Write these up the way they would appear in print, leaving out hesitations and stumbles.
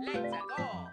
Let's go!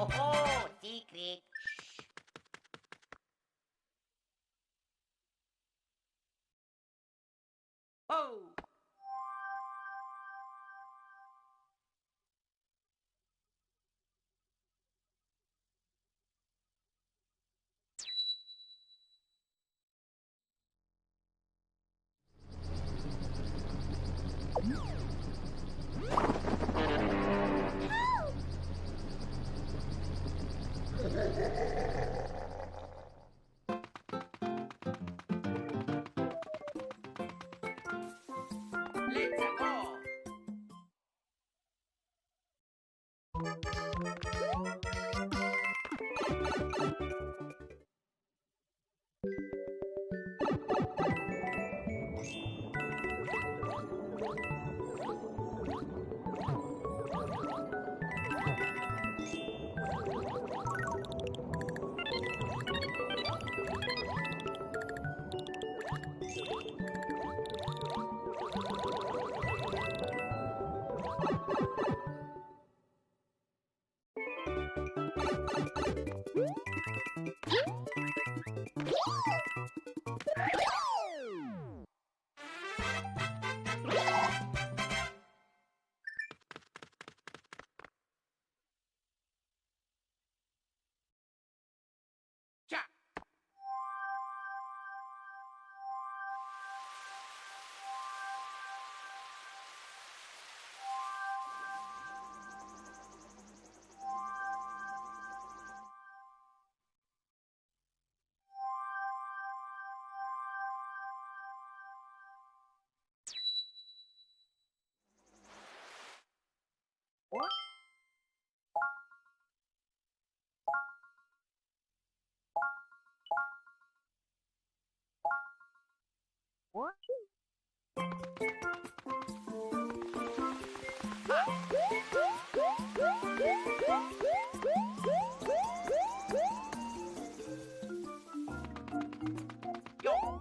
Oh, secret. Oh. Let's go! Cha! Yo!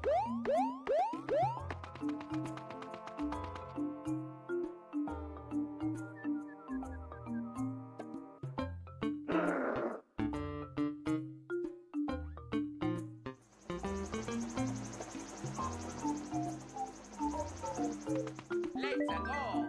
Let's go!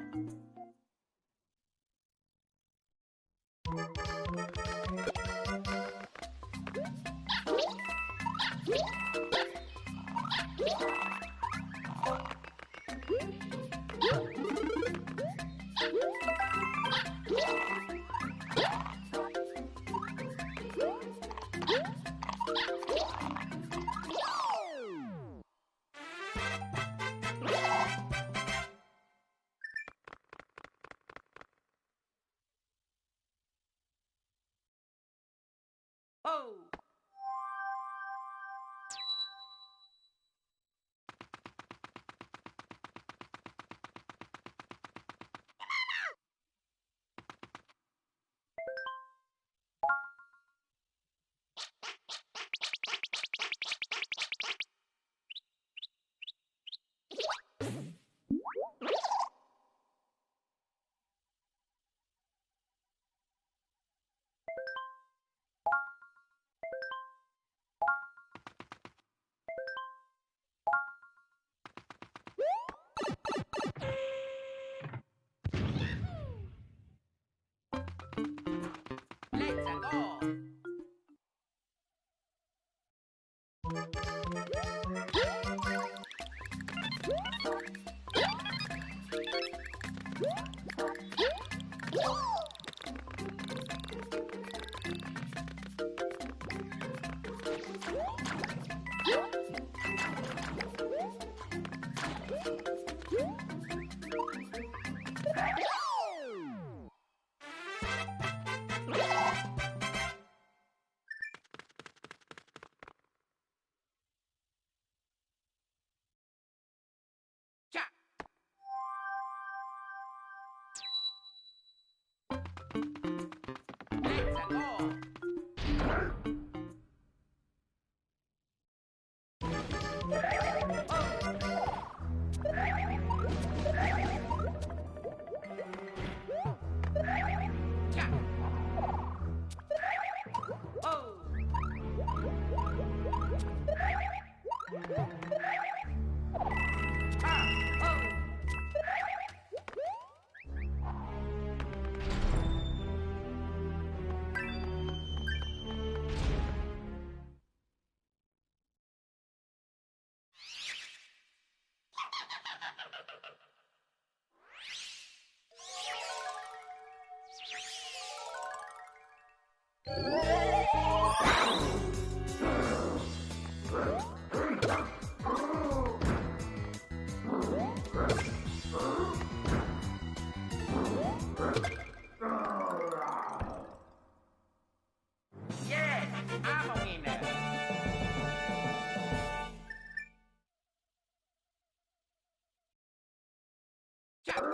Oh! Let's go! Yes, I'm a winner. Chop.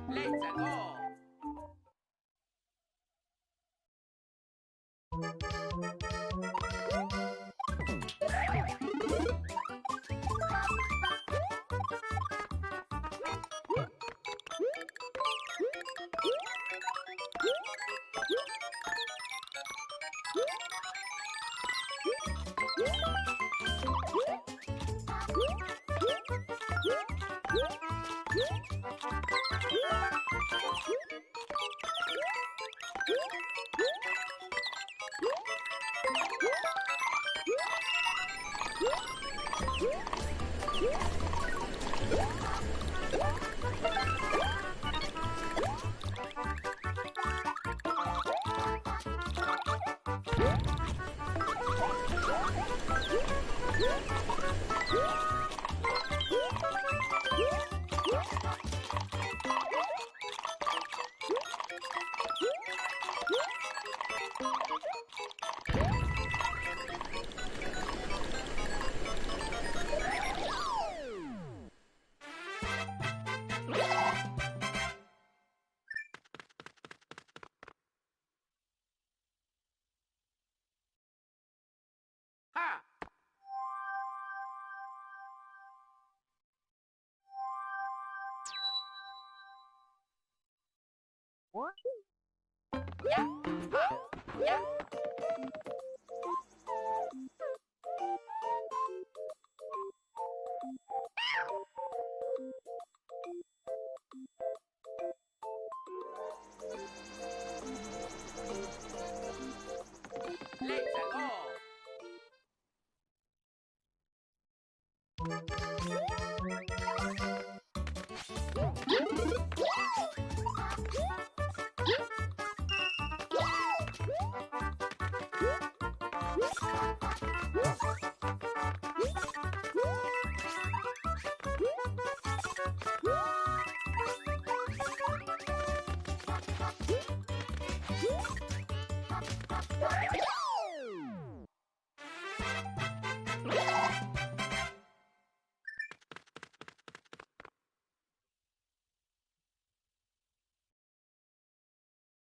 Let's go. Let's go. Ha! Yeah. Ha! Yeah. Let's go.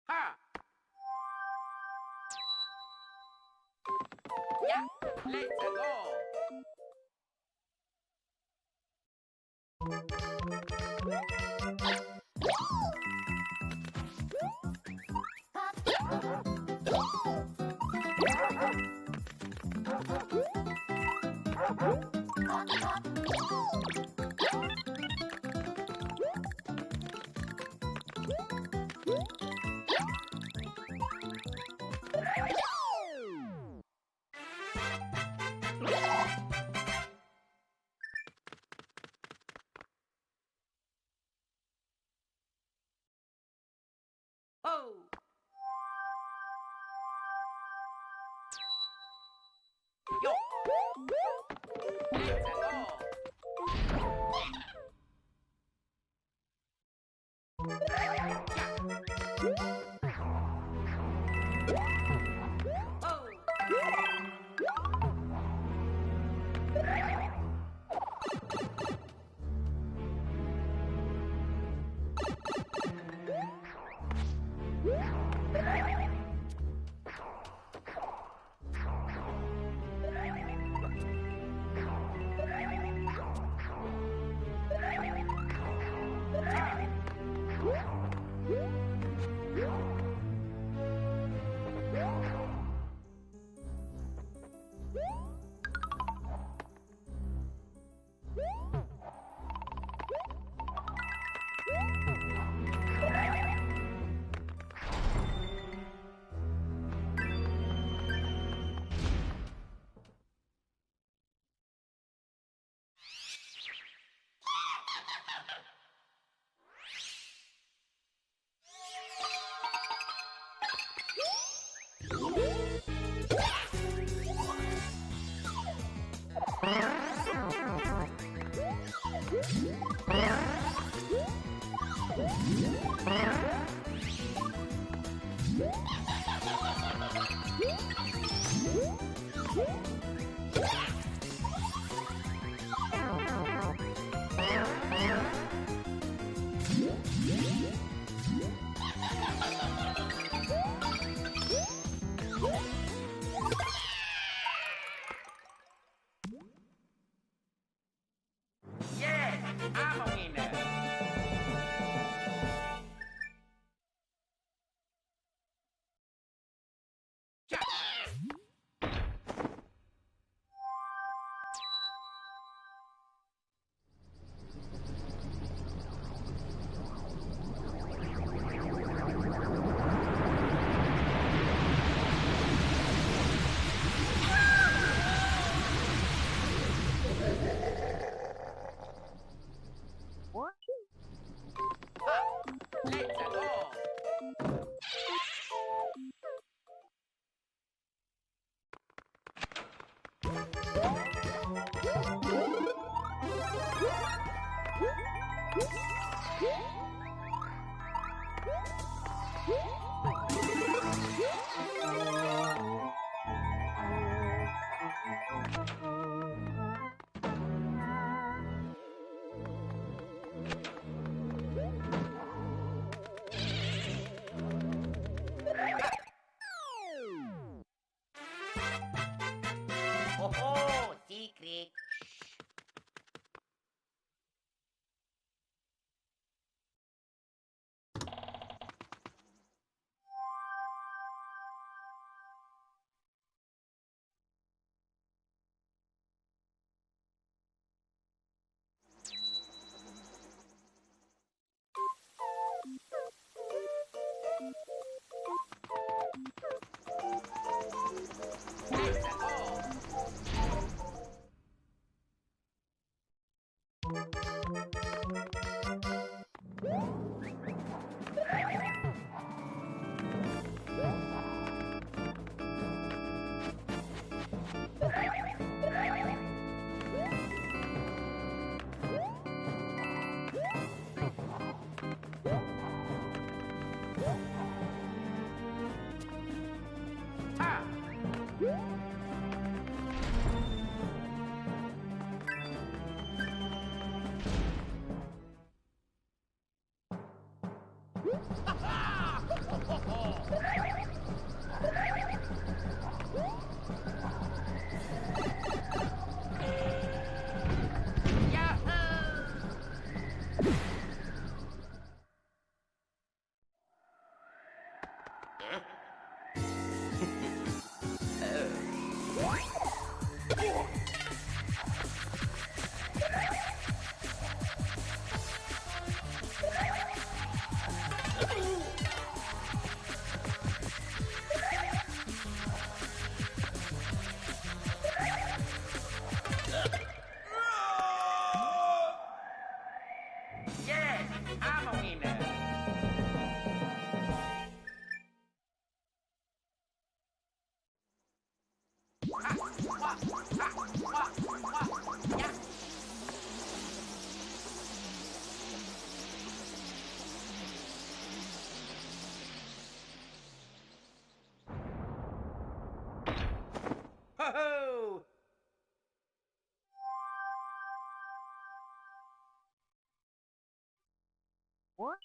Ha! Yeah. Let's go. Oh! Yo! Let's go! Yeah, I'm a winner. Let's go! Oh, secret. Let's go! Ha! Ho ho! What?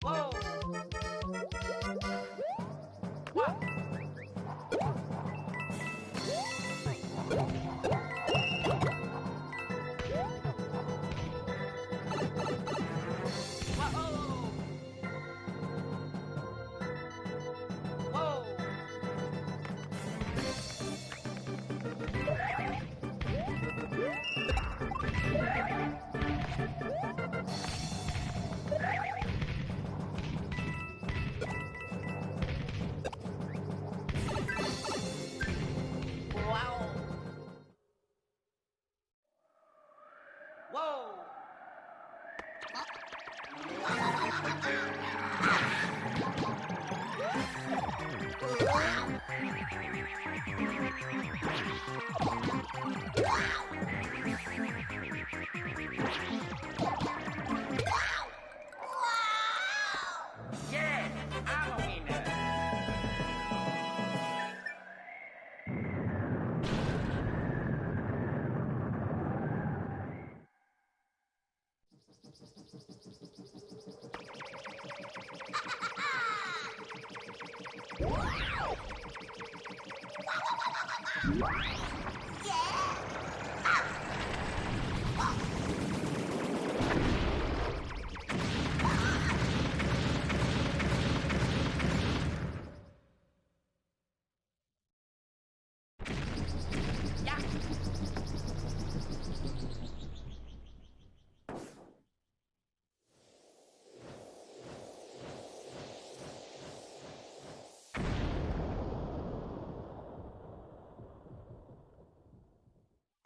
Whoa! What? Whoa! Wow! Whoa! Yes, I'm a winner. Yeah.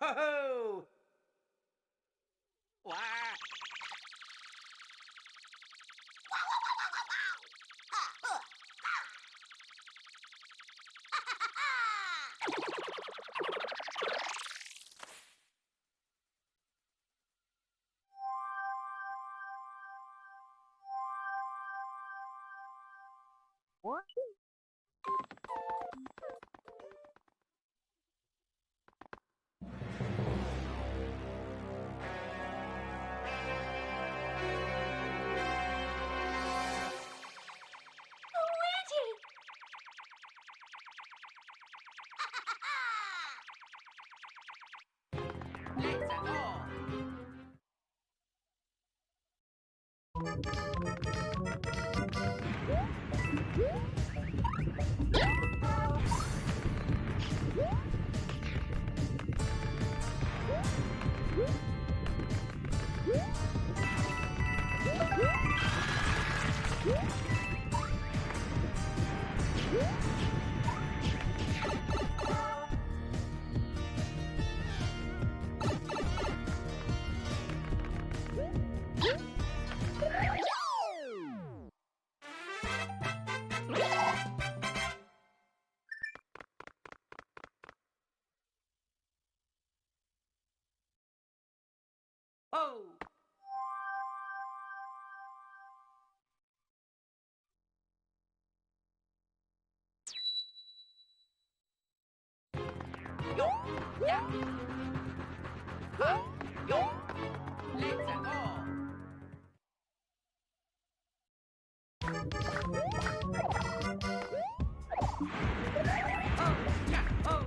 Ho ho! Wow! What? Luigi! Let's go! Oh! Yo! Yeah! Ha! Yo! Let's go! Oh! Yeah! Oh!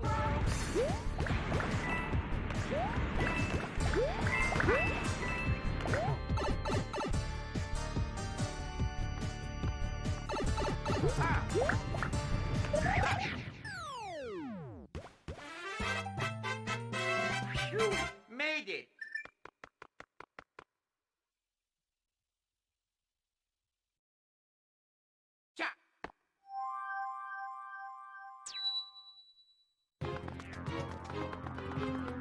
Ah! Phew! Made it! Cha!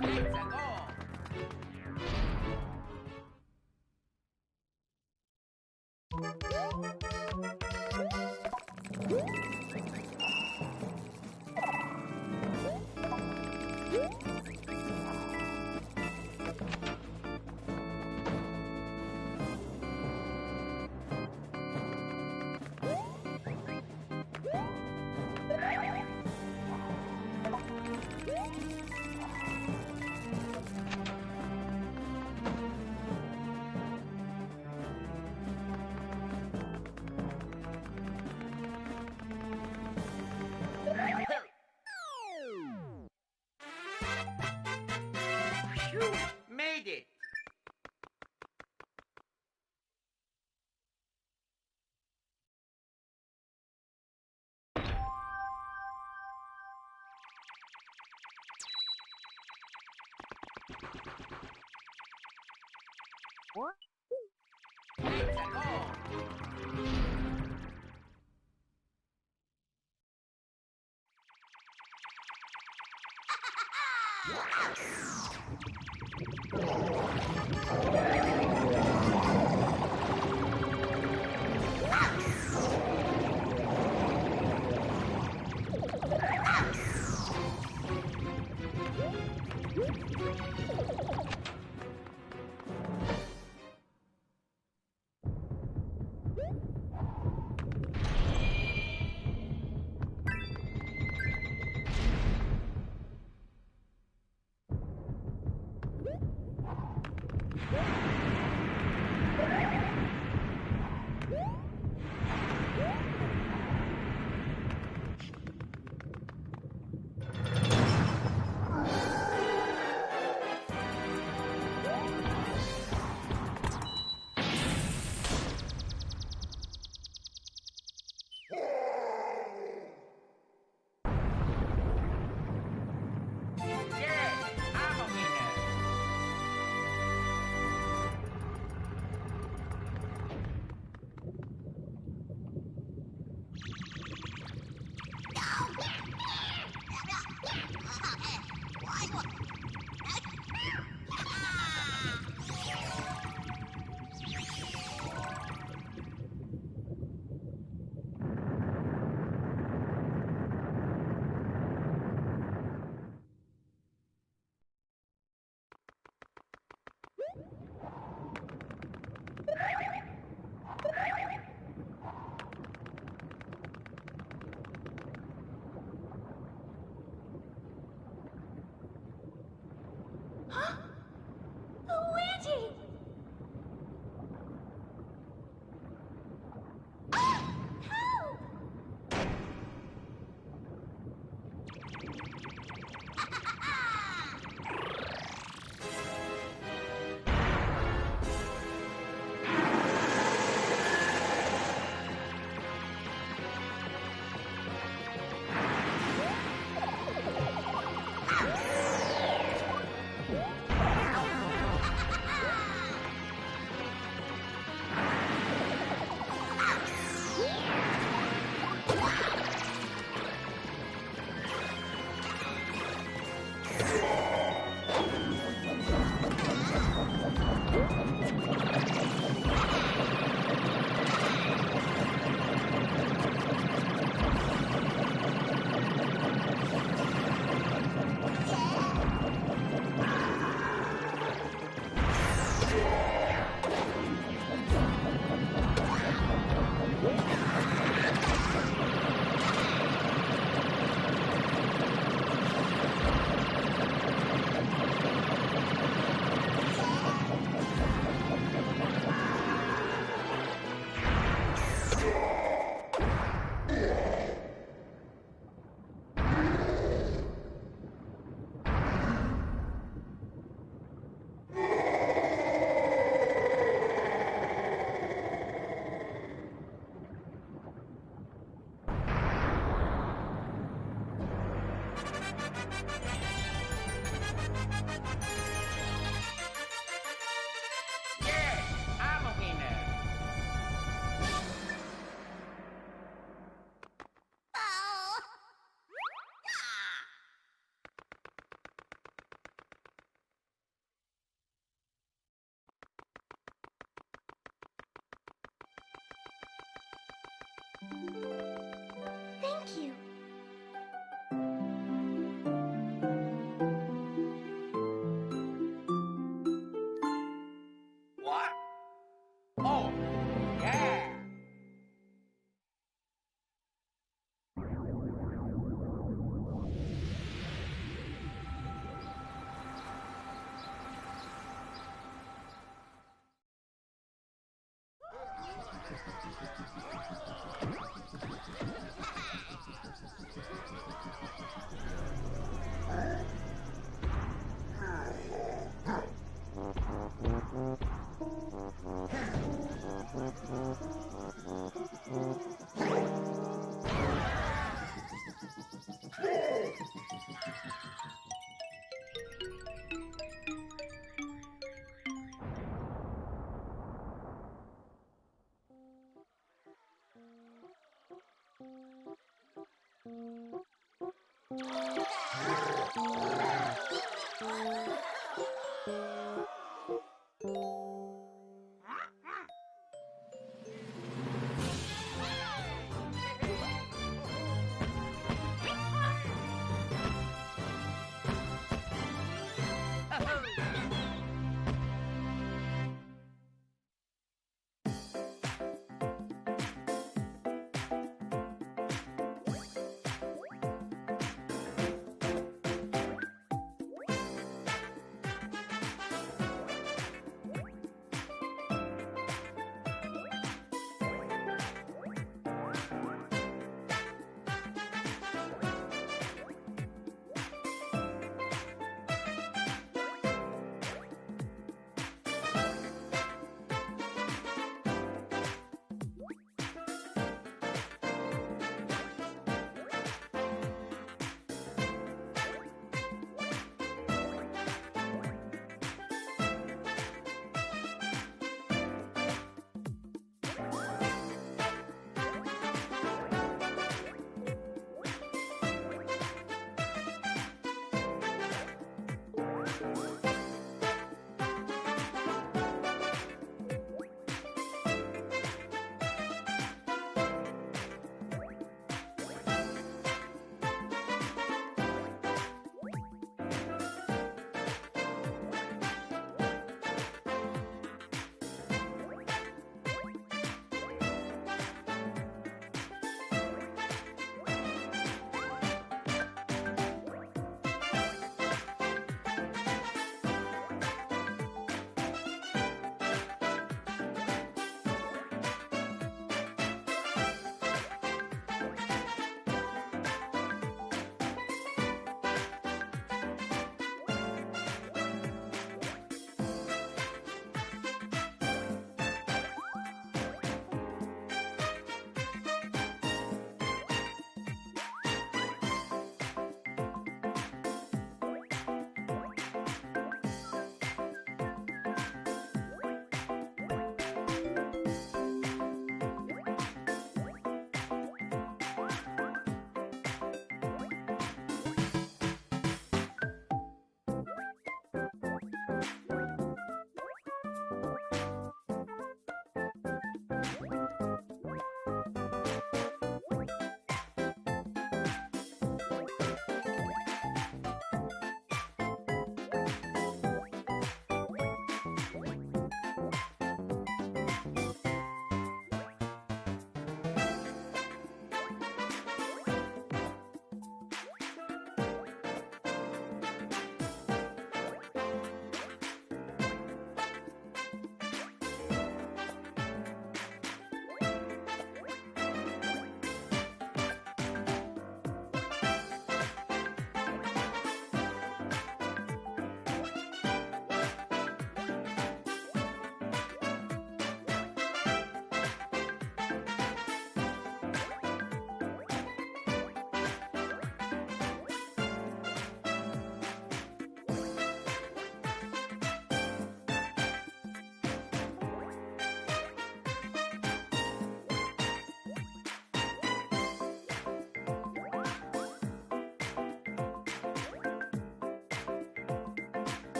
Let's go! Phew, made it. Let's go.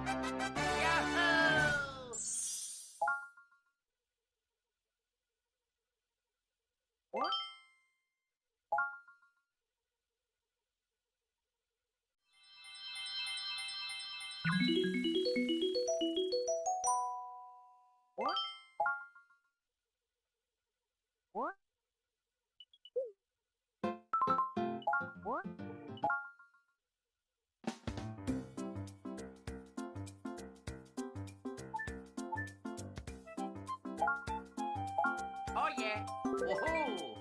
Yahoo! Oh yeah. Woohoo!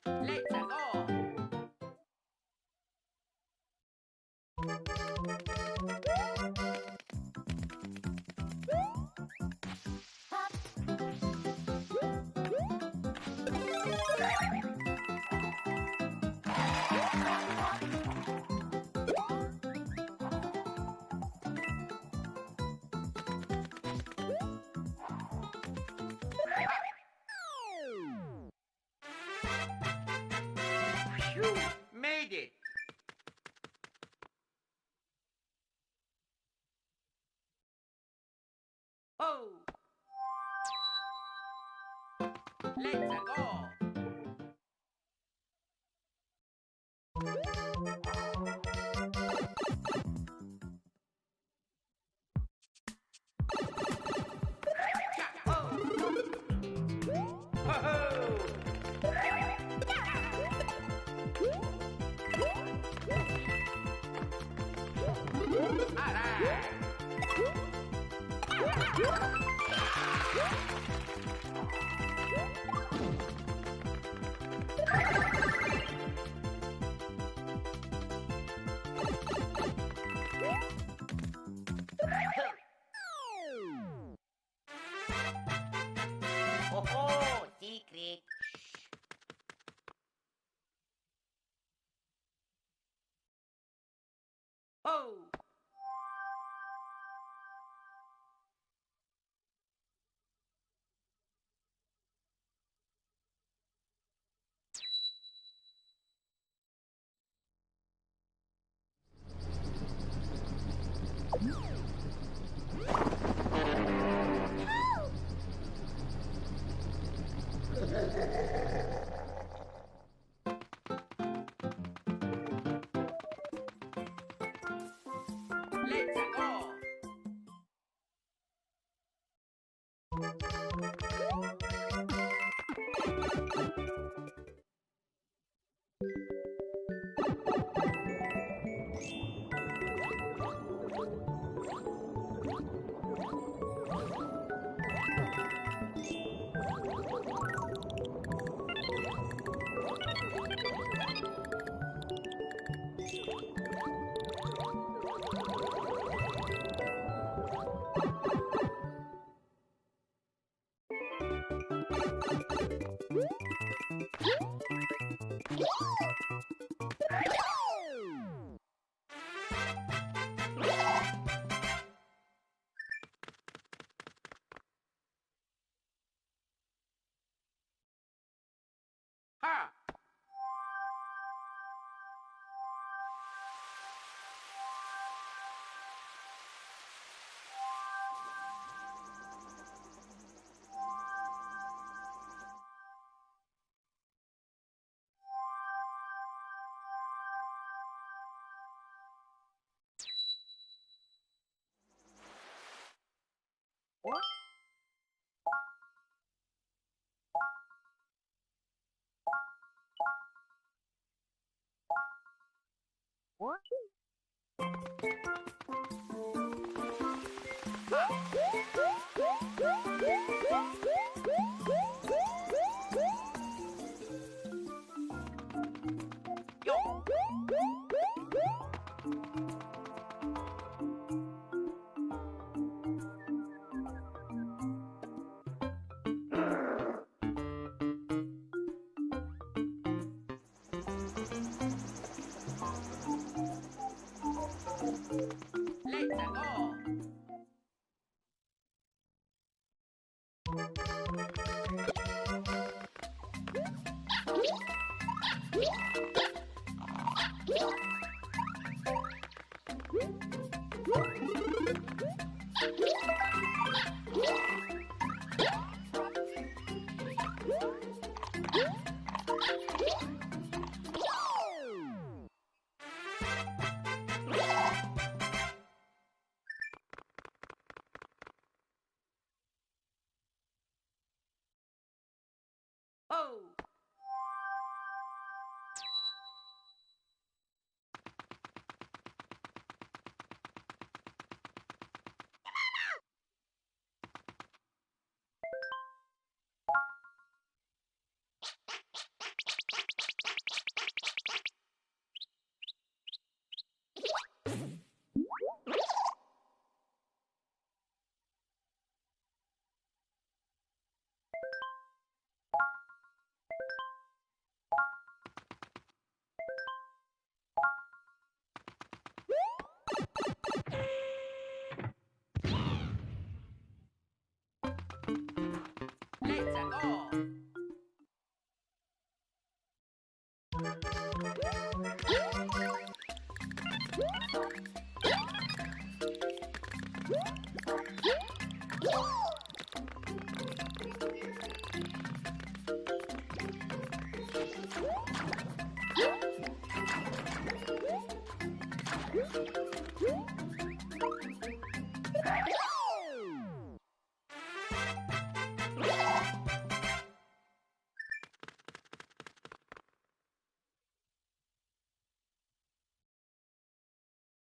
Let's go! Phew! Made it! Oh! Let's go! Oh, secret. Oh! Ha! Yo! Let's go! Oh! Let's go!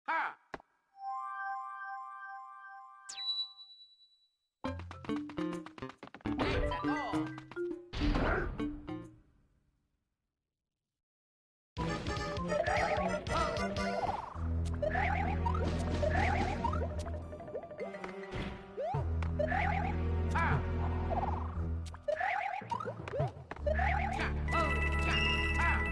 Ha! Let's go! Ha! Cha! Oh! Cha! Ha!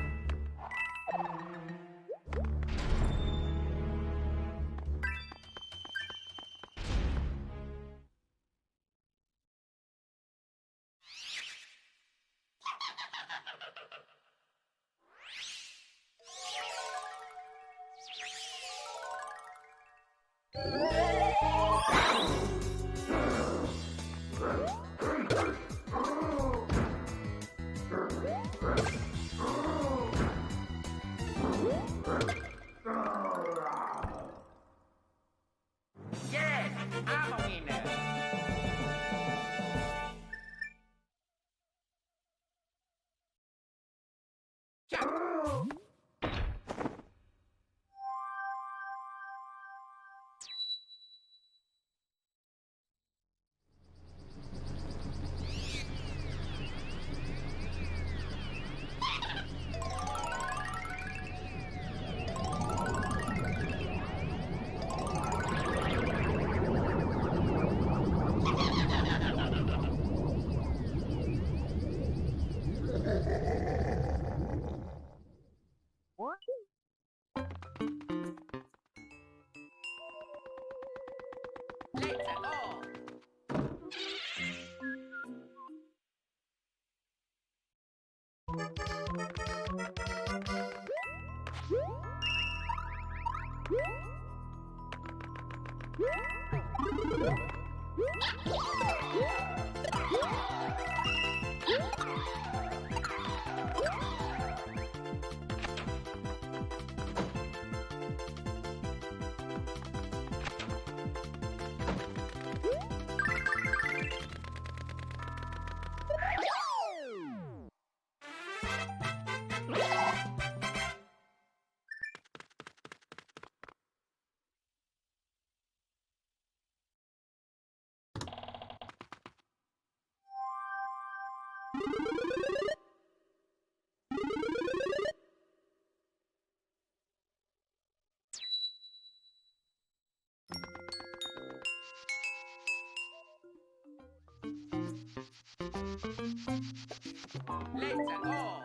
Let's go.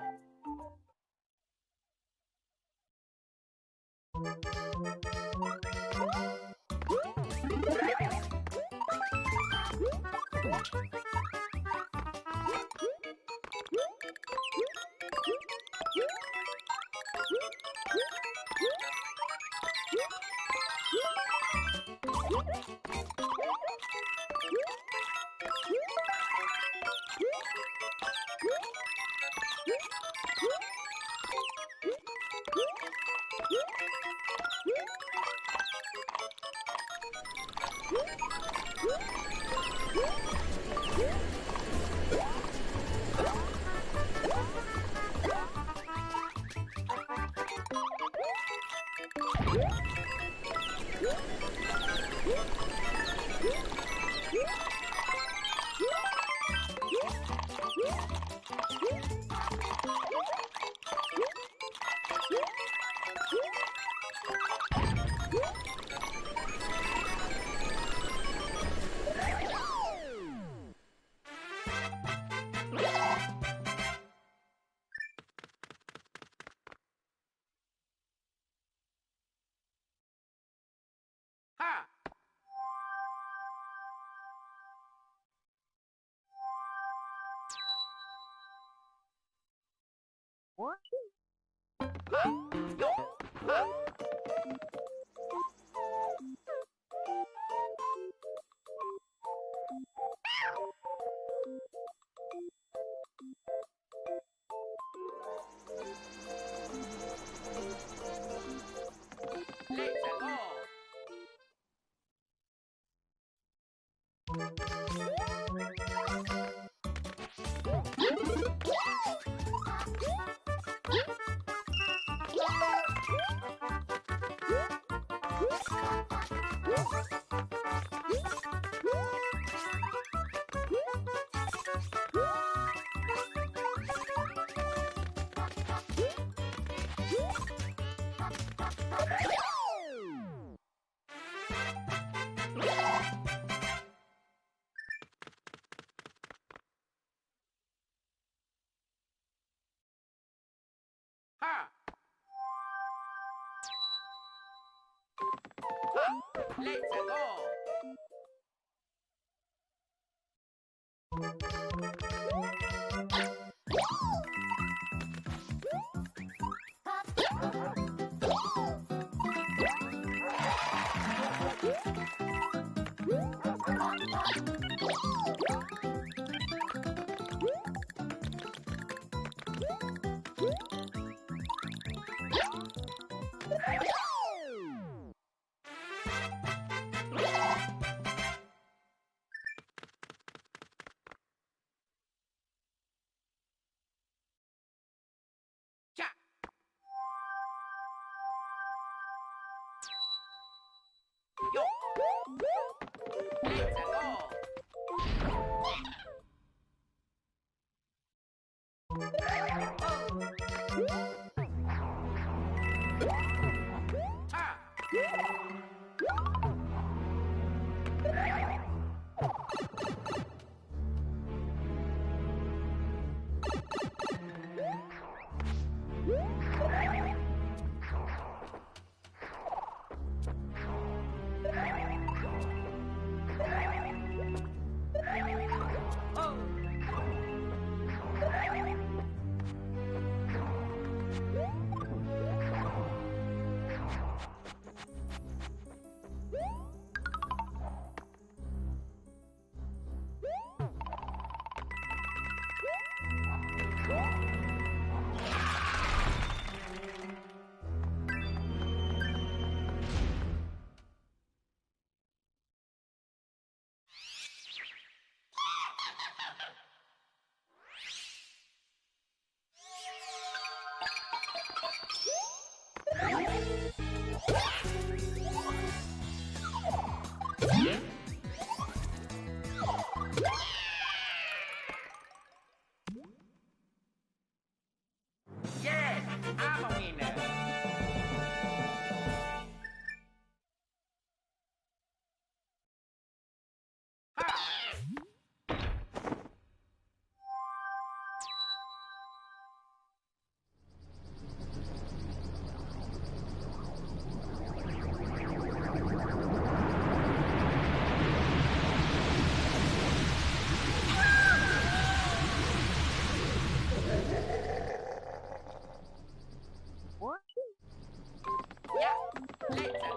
Ha! What? Ha! No! Ha! Let's go. Ha! Ha! Let's go. Let's go. Ha! Yes, I'm a winner. Ha! Yeah, let's go. Let's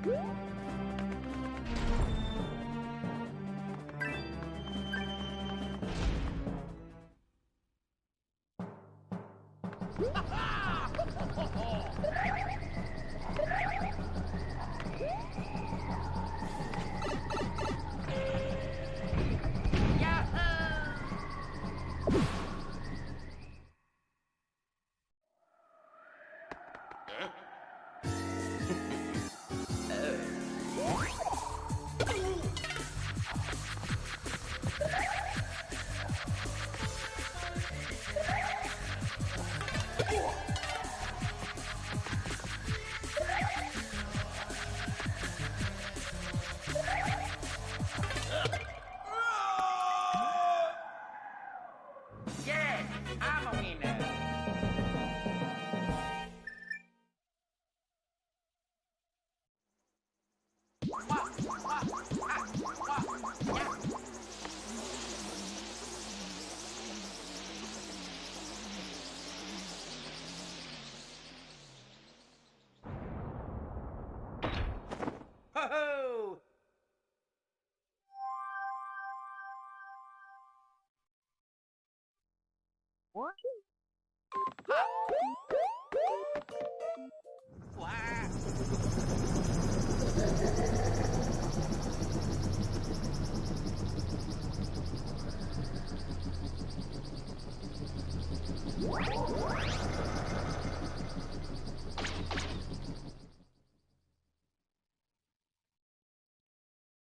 go.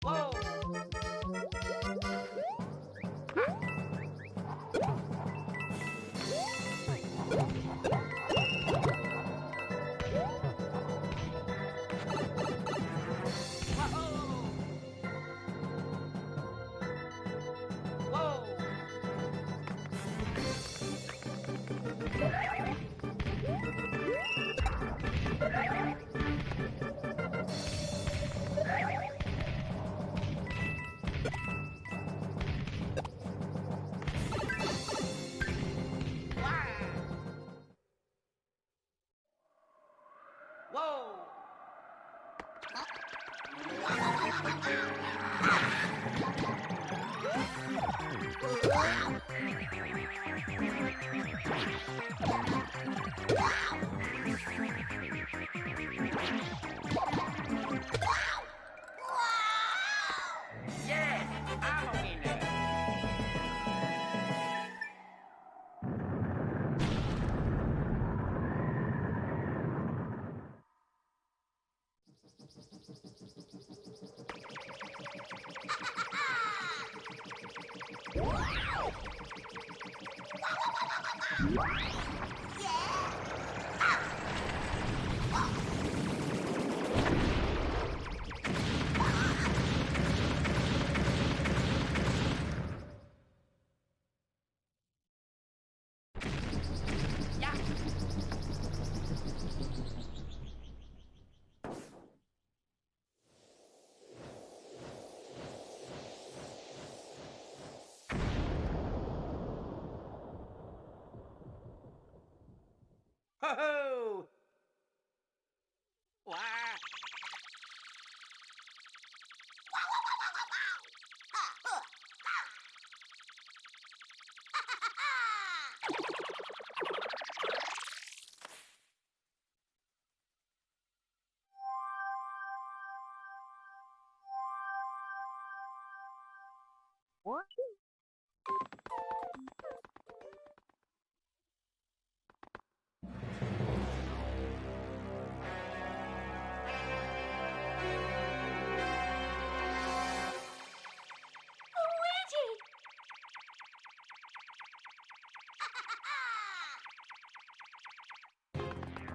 Whoa! Whoa! Yes, I'm a winner. Yeah. Ho ho! Wow! Luigi!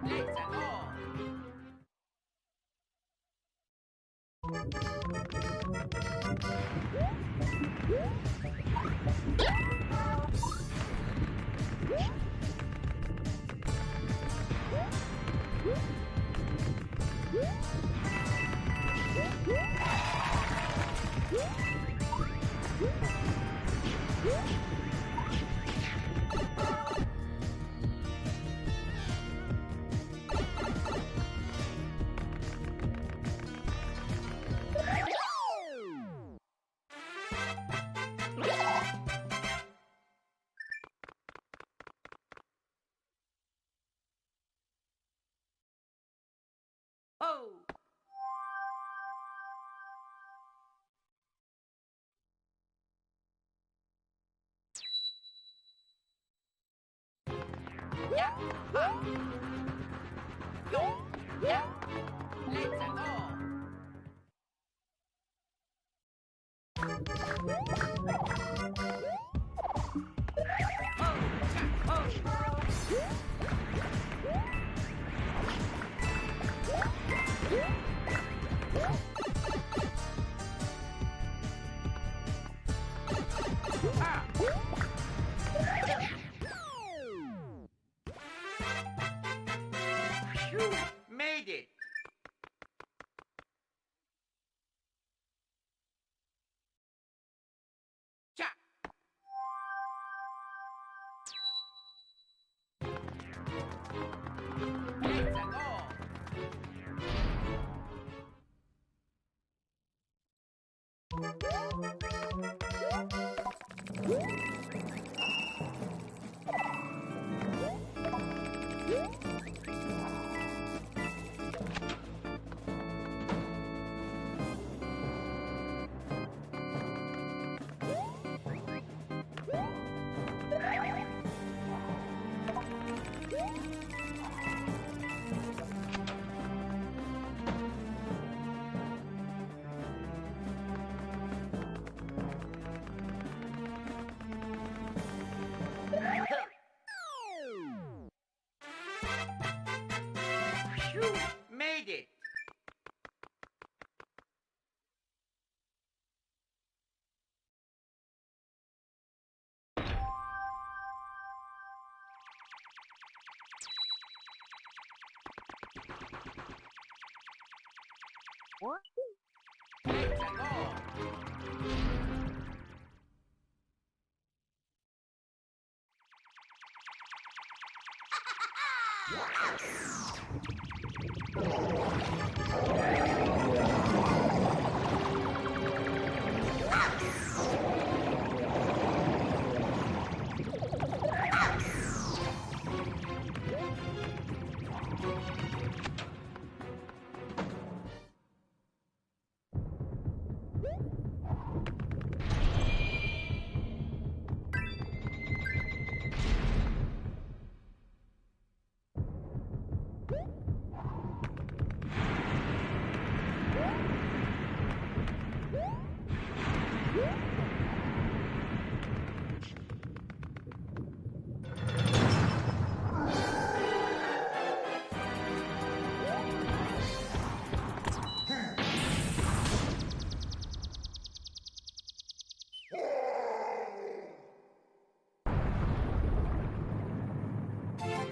Let's go! Oh! Yeah! Ha! Yo! Yeah! Let's go! Oh! Oh! Ah! Phew! Made it! Cha! Let's go! Let's go.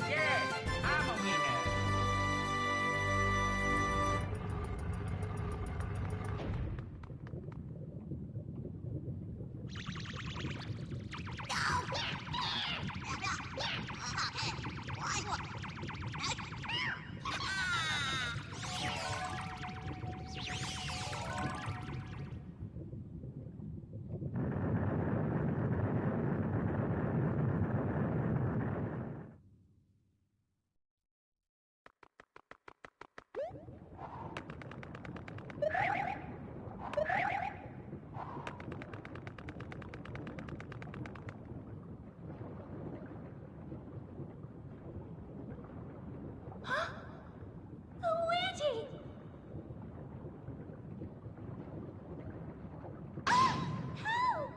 Yes, I'm a winner. Luigi! Ah! Help!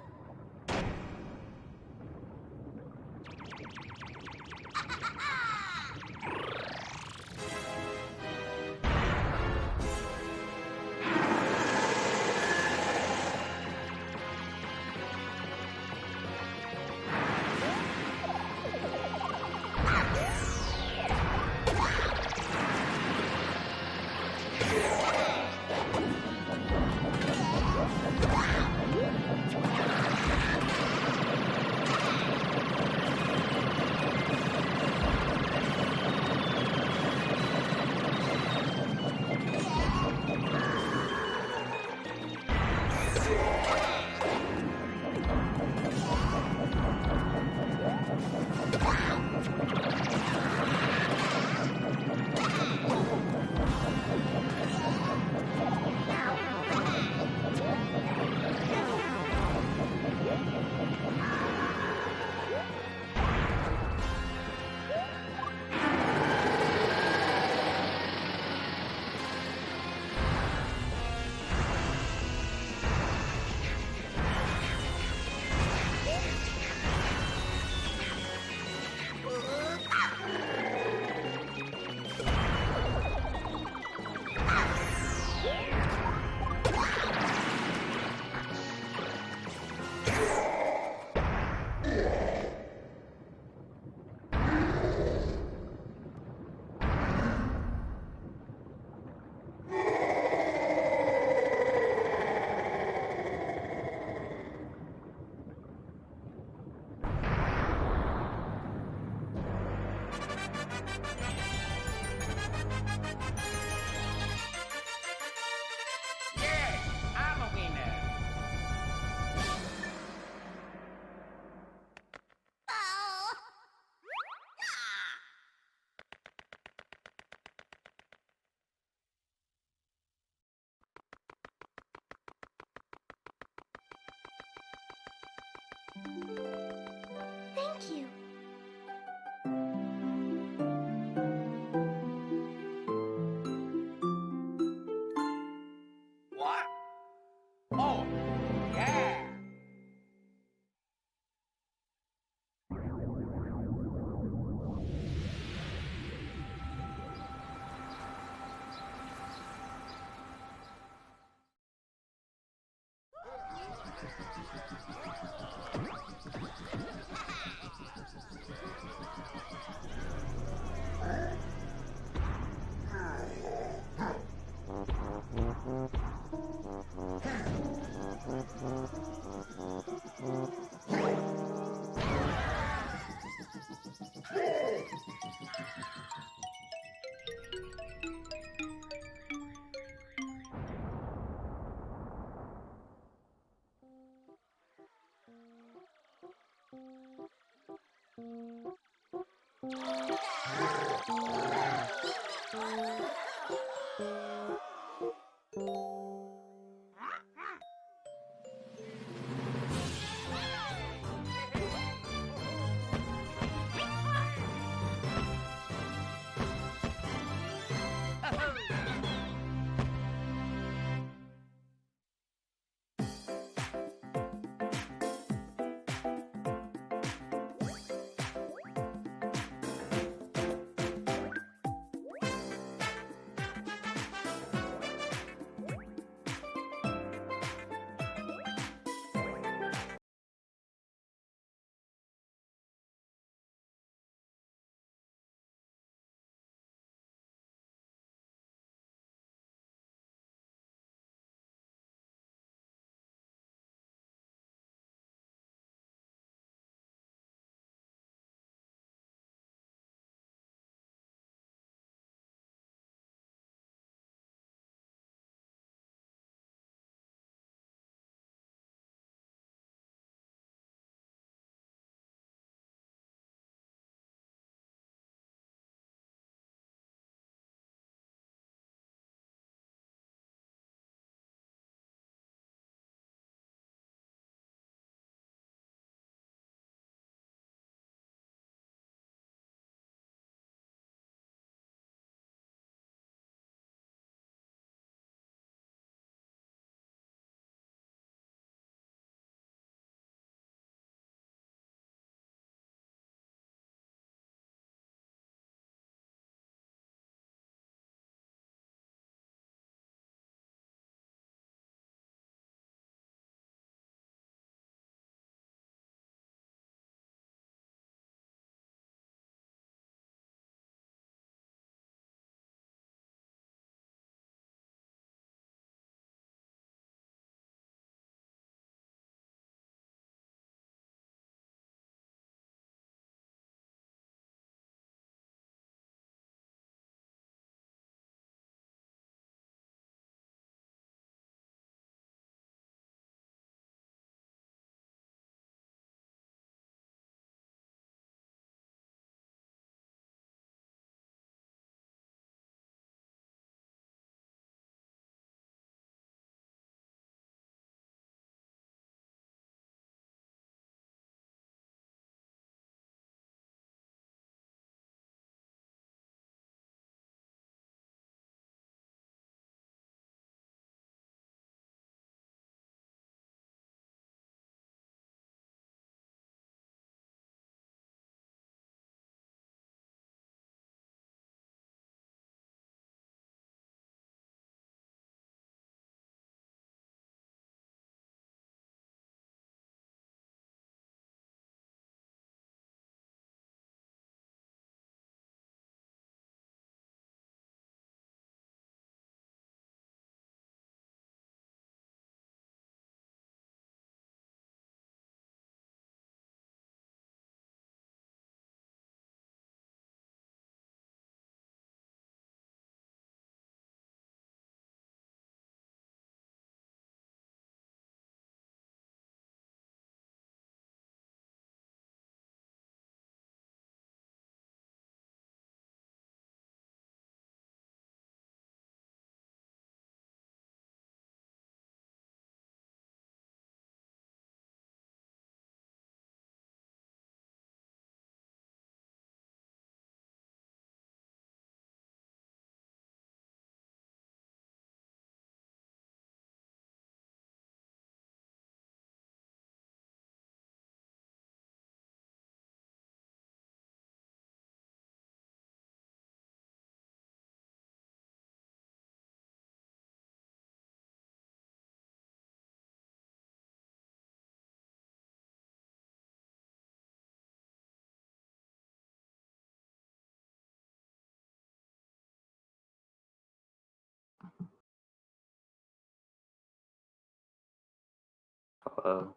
Uh-oh.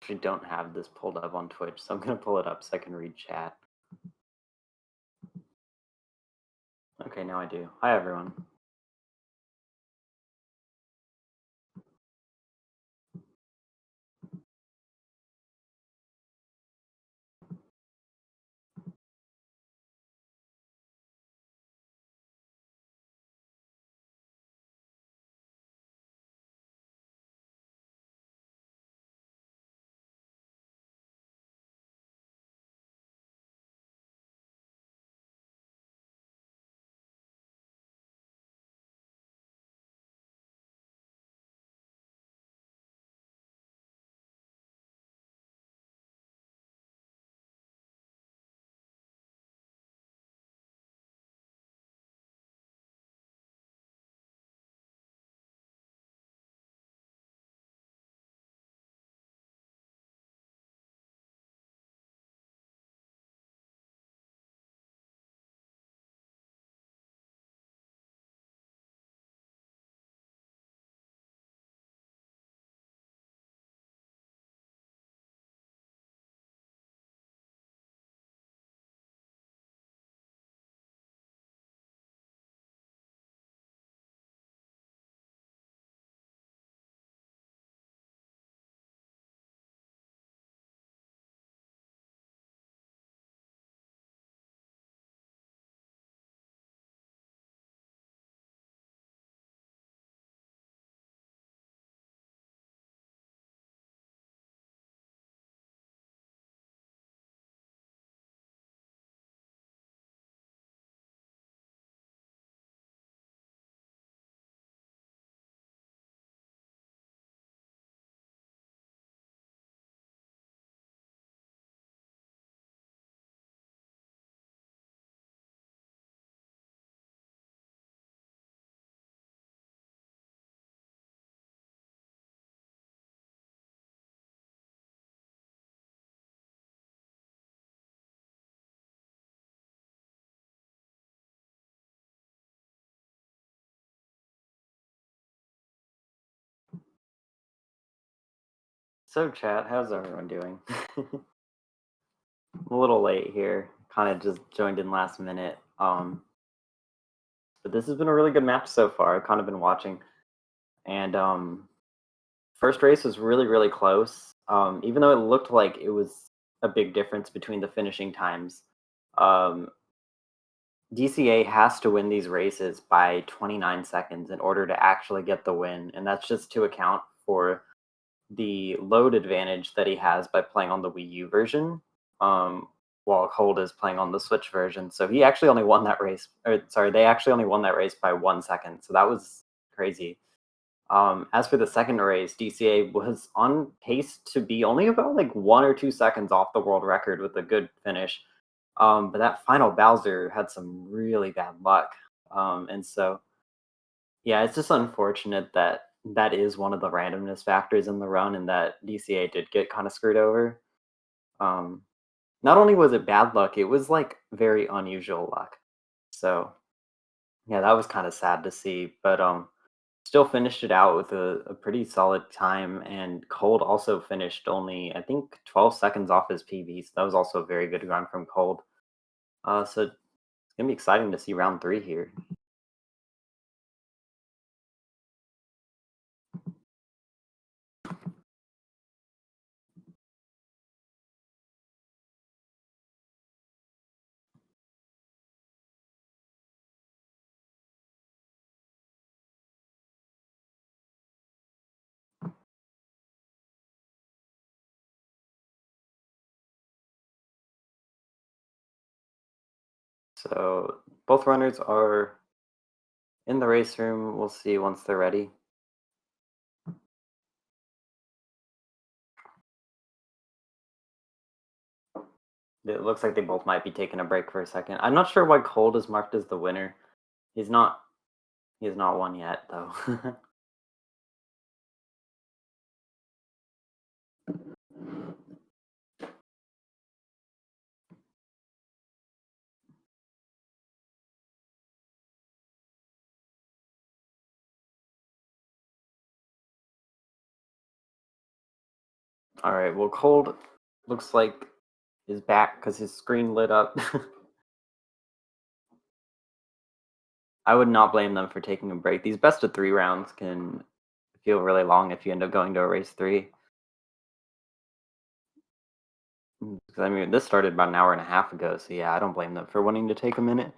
Actually don't have this pulled up on Twitch, so I'm gonna pull it up so I can read chat. Okay, now I do. Hi, everyone. So, chat, how's everyone doing? I'm a little late here. Kind of just joined in last minute. But this has been a really good match so far. I've kind of been watching, and first race was really, really close. Even though it looked like it was a big difference between the finishing times. Um, DCA has to win these races by 29 seconds in order to actually get the win, and that's just to account for the load advantage that he has by playing on the Wii U version, while Cold is playing on the Switch version. So he actually only won that race, or sorry, they actually only won that race by 1 second. So that was crazy. As for the second race, DCA was on pace to be only about like 1 or 2 seconds off the world record with a good finish. But that final Bowser had some really bad luck. And so, yeah, it's just unfortunate that that is one of the randomness factors in the run, and that DCA did get kind of screwed over. Um, Not only was it bad luck, it was like very unusual luck. So, yeah, that was kind of sad to see. But still finished it out with a pretty solid time. And Cold also finished only, I think, 12 seconds off his PB. So that was also a very good run from Cold. So it's gonna be exciting to see round 3 here. So both runners are in the race room. We'll see once they're ready. It looks like they both might be taking a break for a second. I'm not sure why Cold is marked as the winner. He's not. He's not won yet, though. All right. Well, Cold looks like is back because his screen lit up. I would not blame them for taking a break. These best of three rounds can feel really long if you end up going to a race three. 'Cause, I mean, this started about an hour and a half ago, so yeah, I don't blame them for wanting to take a minute.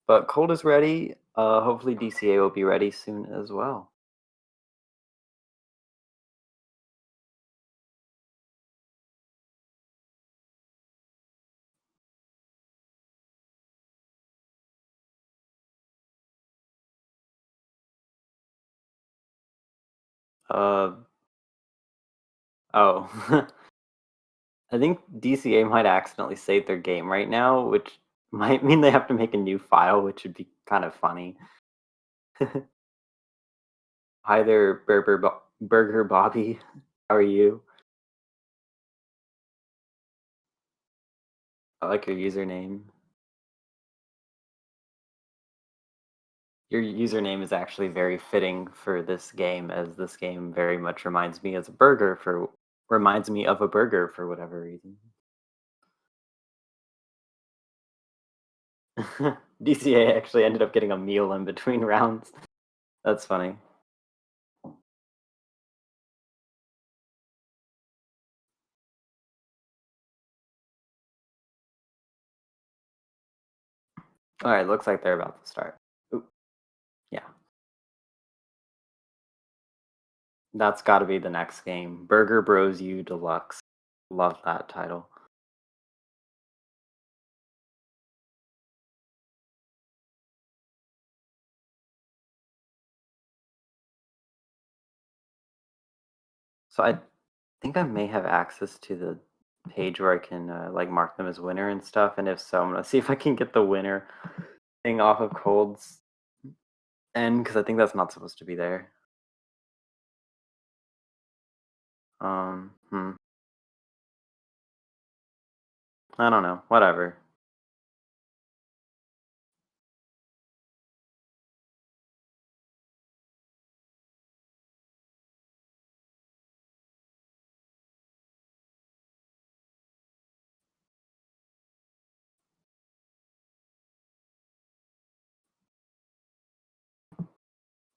But Cold is ready. Hopefully DCA will be ready soon as well. Uh oh, I think DCA might accidentally save their game right now, which might mean they have to make a new file, which would be kind of funny. Hi there, Burger Bobby. How are you? I like your username. Your username is actually very fitting for this game, as this game very much reminds me of a burger for whatever reason. DCA actually ended up getting a meal in between rounds. That's funny. All right, looks like they're about to start. Oop, yeah, that's got to be the next game. Burger Bros U Deluxe. Love that title. So I think I may have access to the page where I can like mark them as winner and stuff. And if so, I'm gonna see if I can get the winner thing off of Cold's end because I think that's not supposed to be there. Hmm. I don't know. Whatever.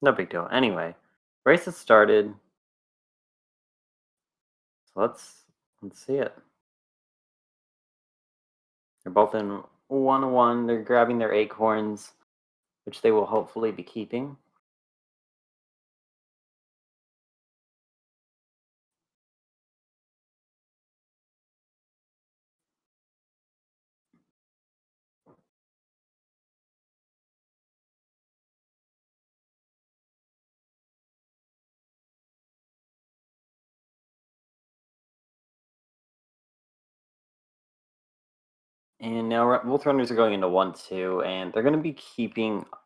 No big deal. Anyway, race has started. So let's see it. They're both in 1-1. They're grabbing their acorns, which they will hopefully be keeping. And now both runners are going into 1-2, and they're going to be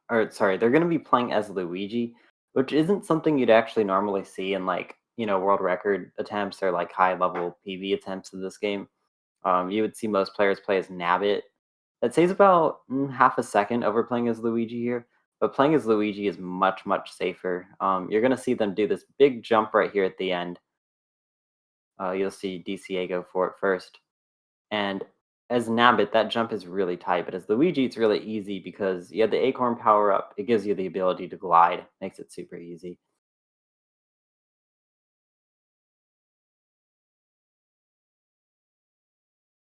they're going to be playing as Luigi, which isn't something you'd actually normally see in like, world record attempts or like high level PB attempts of this game. You would see most players play as Nabbit. That saves about half a second over playing as Luigi here, but playing as Luigi is much, much safer. You're going to see them do this big jump right here at the end. You'll see DCA go for it first. And as Nabbit, that jump is really tight, but as Luigi, it's really easy because you have the Acorn power up. It gives you the ability to glide, makes it super easy.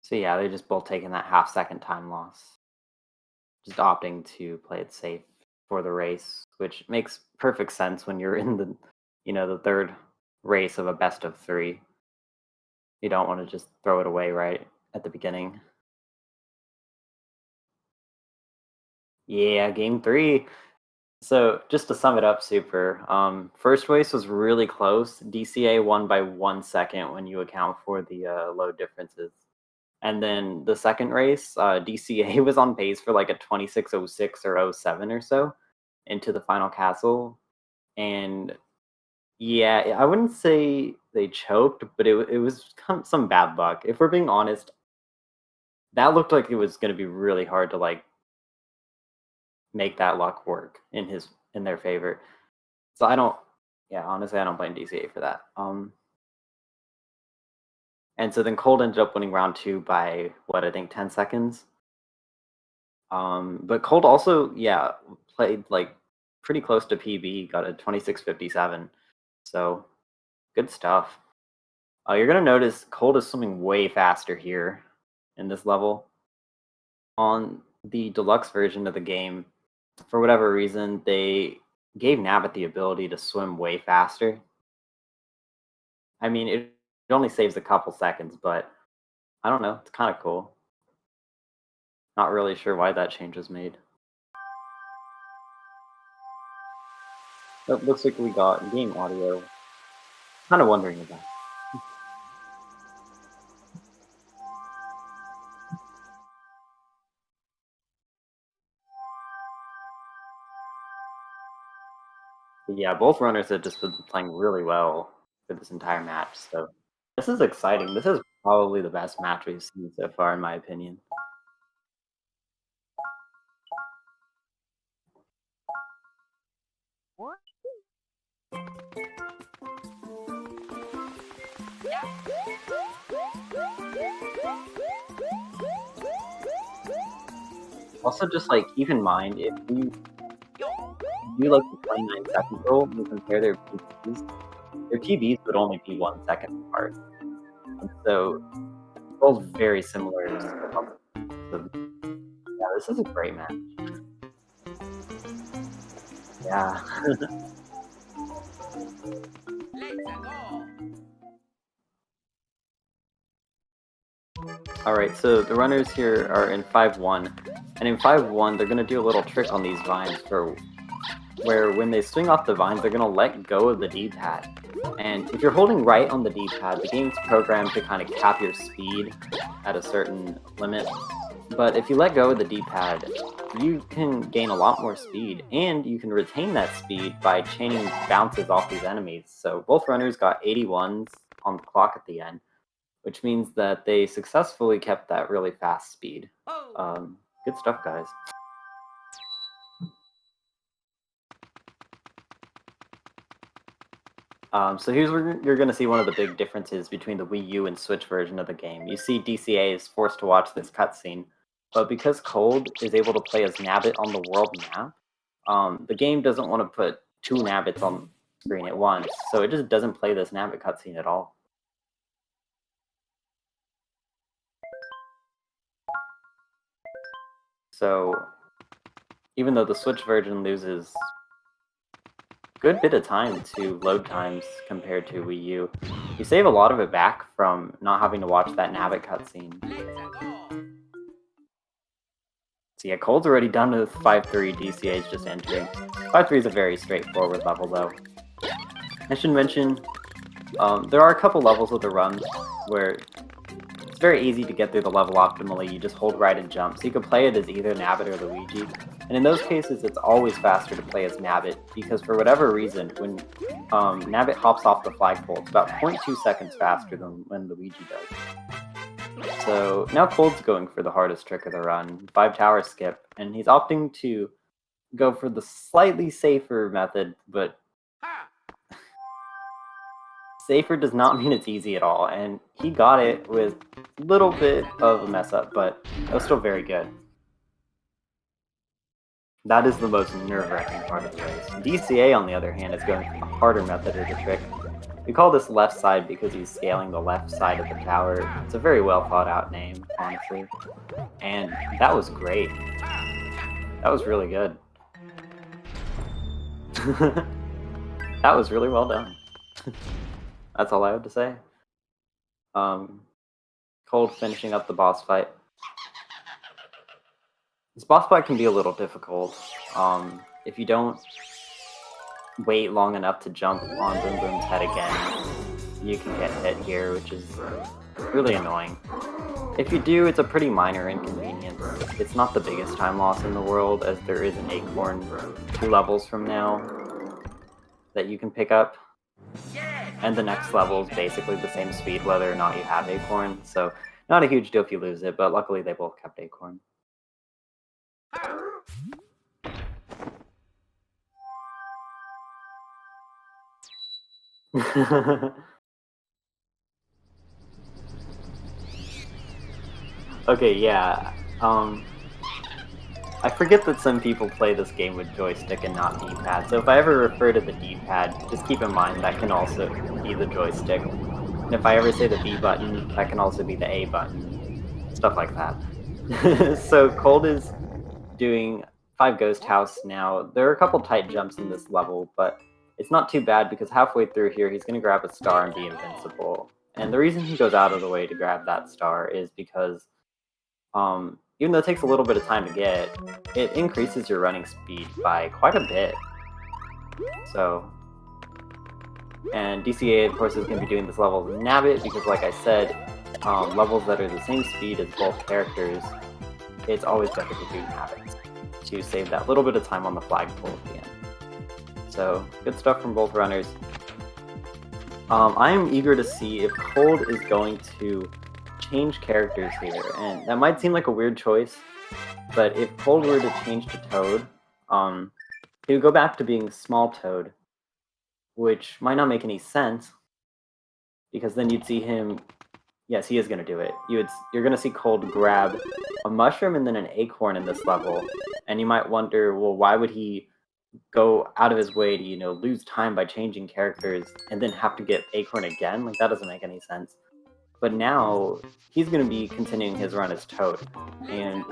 So yeah, they're just both taking that half-second time loss, just opting to play it safe for the race, which makes perfect sense when you're in the third race of a best of three. You don't want to just throw it away right at the beginning. Yeah, game three. So just to sum it up, super. First race was really close. DCA won by 1 second when you account for the load differences. And then the second race, DCA was on pace for like a 26:06 or '07 or so into the final castle. And yeah, I wouldn't say they choked, but it was some bad luck. If we're being honest, that looked like it was going to be really hard to like make that luck work in their favor. So I don't, yeah, honestly, I don't blame DCA for that. And so then Cold ended up winning round 2 by, what, I think 10 seconds? But Cold also, yeah, played, like, pretty close to PB, got a 26:57. So, good stuff. You're gonna notice Cold is swimming way faster here in this level. On the deluxe version of the game, for whatever reason, they gave Nabbit the ability to swim way faster. I mean, it only saves a couple seconds, but I don't know, it's kind of cool. Not really sure why that change was made. It looks like we got game audio. Kind of wondering about. But yeah, both runners have just been playing really well for this entire match. So this is exciting. This is probably the best match we've seen so far, in my opinion. Also, just like keep in mind if you do like the 29-second rule and compare their PBs would only be 1 second apart. And so both very similar. So yeah, this is a great match. Yeah. Let's go. Alright, so the runners here are in 5-1. And in 5-1, they're gonna do a little trick on these vines for where when they swing off the vines, they're gonna let go of the D-pad. And if you're holding right on the D-pad, the game's programmed to kind of cap your speed at a certain limit. But if you let go of the D-pad, you can gain a lot more speed, and you can retain that speed by chaining bounces off these enemies. So both runners got 81s on the clock at the end, which means that they successfully kept that really fast speed. Good stuff, guys. So here's where you're going to see one of the big differences between the Wii U and Switch version of the game. You see DCA is forced to watch this cutscene, but because Cold is able to play as Nabbit on the world map, the game doesn't want to put 2 Nabbits on screen at once, so it just doesn't play this Nabbit cutscene at all. So even though the Switch version loses good bit of time to load times compared to Wii U, you save a lot of it back from not having to watch that Nabbit cutscene. Let's go. So yeah, Cold's already done with 5-3, DCA's just entering. 5-3 is a very straightforward level though. I should mention, there are a couple levels of the run where it's very easy to get through the level optimally. You just hold right and jump, so you can play it as either Nabbit or Luigi. And in those cases, it's always faster to play as Nabbit, because for whatever reason, when Nabbit hops off the flagpole, it's about 0.2 seconds faster than when Luigi does. So now Cold's going for the hardest trick of the run, 5 tower skip, and he's opting to go for the slightly safer method, but safer does not mean it's easy at all, and he got it with a little bit of a mess up, but it was still very good. That is the most nerve-wracking part of the race. DCA, on the other hand, is going for the harder method of the trick. We call this left side because he's scaling the left side of the tower. It's a very well thought out name, honestly. And that was great. That was really good. That was really well done. That's all I have to say. Cold finishing up the boss fight. This boss fight can be a little difficult. If you don't wait long enough to jump on Boom Boom's head again, you can get hit here, which is really annoying. If you do, it's a pretty minor inconvenience. It's not the biggest time loss in the world, as there is an acorn 2 levels from now that you can pick up. And the next level is basically the same speed whether or not you have acorn, so not a huge deal if you lose it, but luckily they both kept acorn. Okay, yeah. I forget that some people play this game with joystick and not D-pad, so if I ever refer to the D-pad, just keep in mind that can also be the joystick. And if I ever say the B button, that can also be the A button. Stuff like that. So Cold is doing 5 Ghost House now. There are a couple tight jumps in this level, but it's not too bad because halfway through here he's going to grab a star and be invincible. And the reason he goes out of the way to grab that star is because even though it takes a little bit of time to get, it increases your running speed by quite a bit. So, and DCA of course is going to be doing this level with Nabbit because like I said, levels that are the same speed as both characters, it's always better to do Nabbit to save that little bit of time on the flagpole at the end. So, good stuff from both runners. I am eager to see if Cold is going to change characters here, and that might seem like a weird choice, but if Cold were to change to Toad, he would go back to being Small Toad, which might not make any sense, because then you'd see him, yes, he is going to do it, you're going to see Cold grab a mushroom and then an acorn in this level, and you might wonder, well, why would he go out of his way to, you know, lose time by changing characters and then have to get acorn again? Like, that doesn't make any sense. But now, he's going to be continuing his run as Toad, and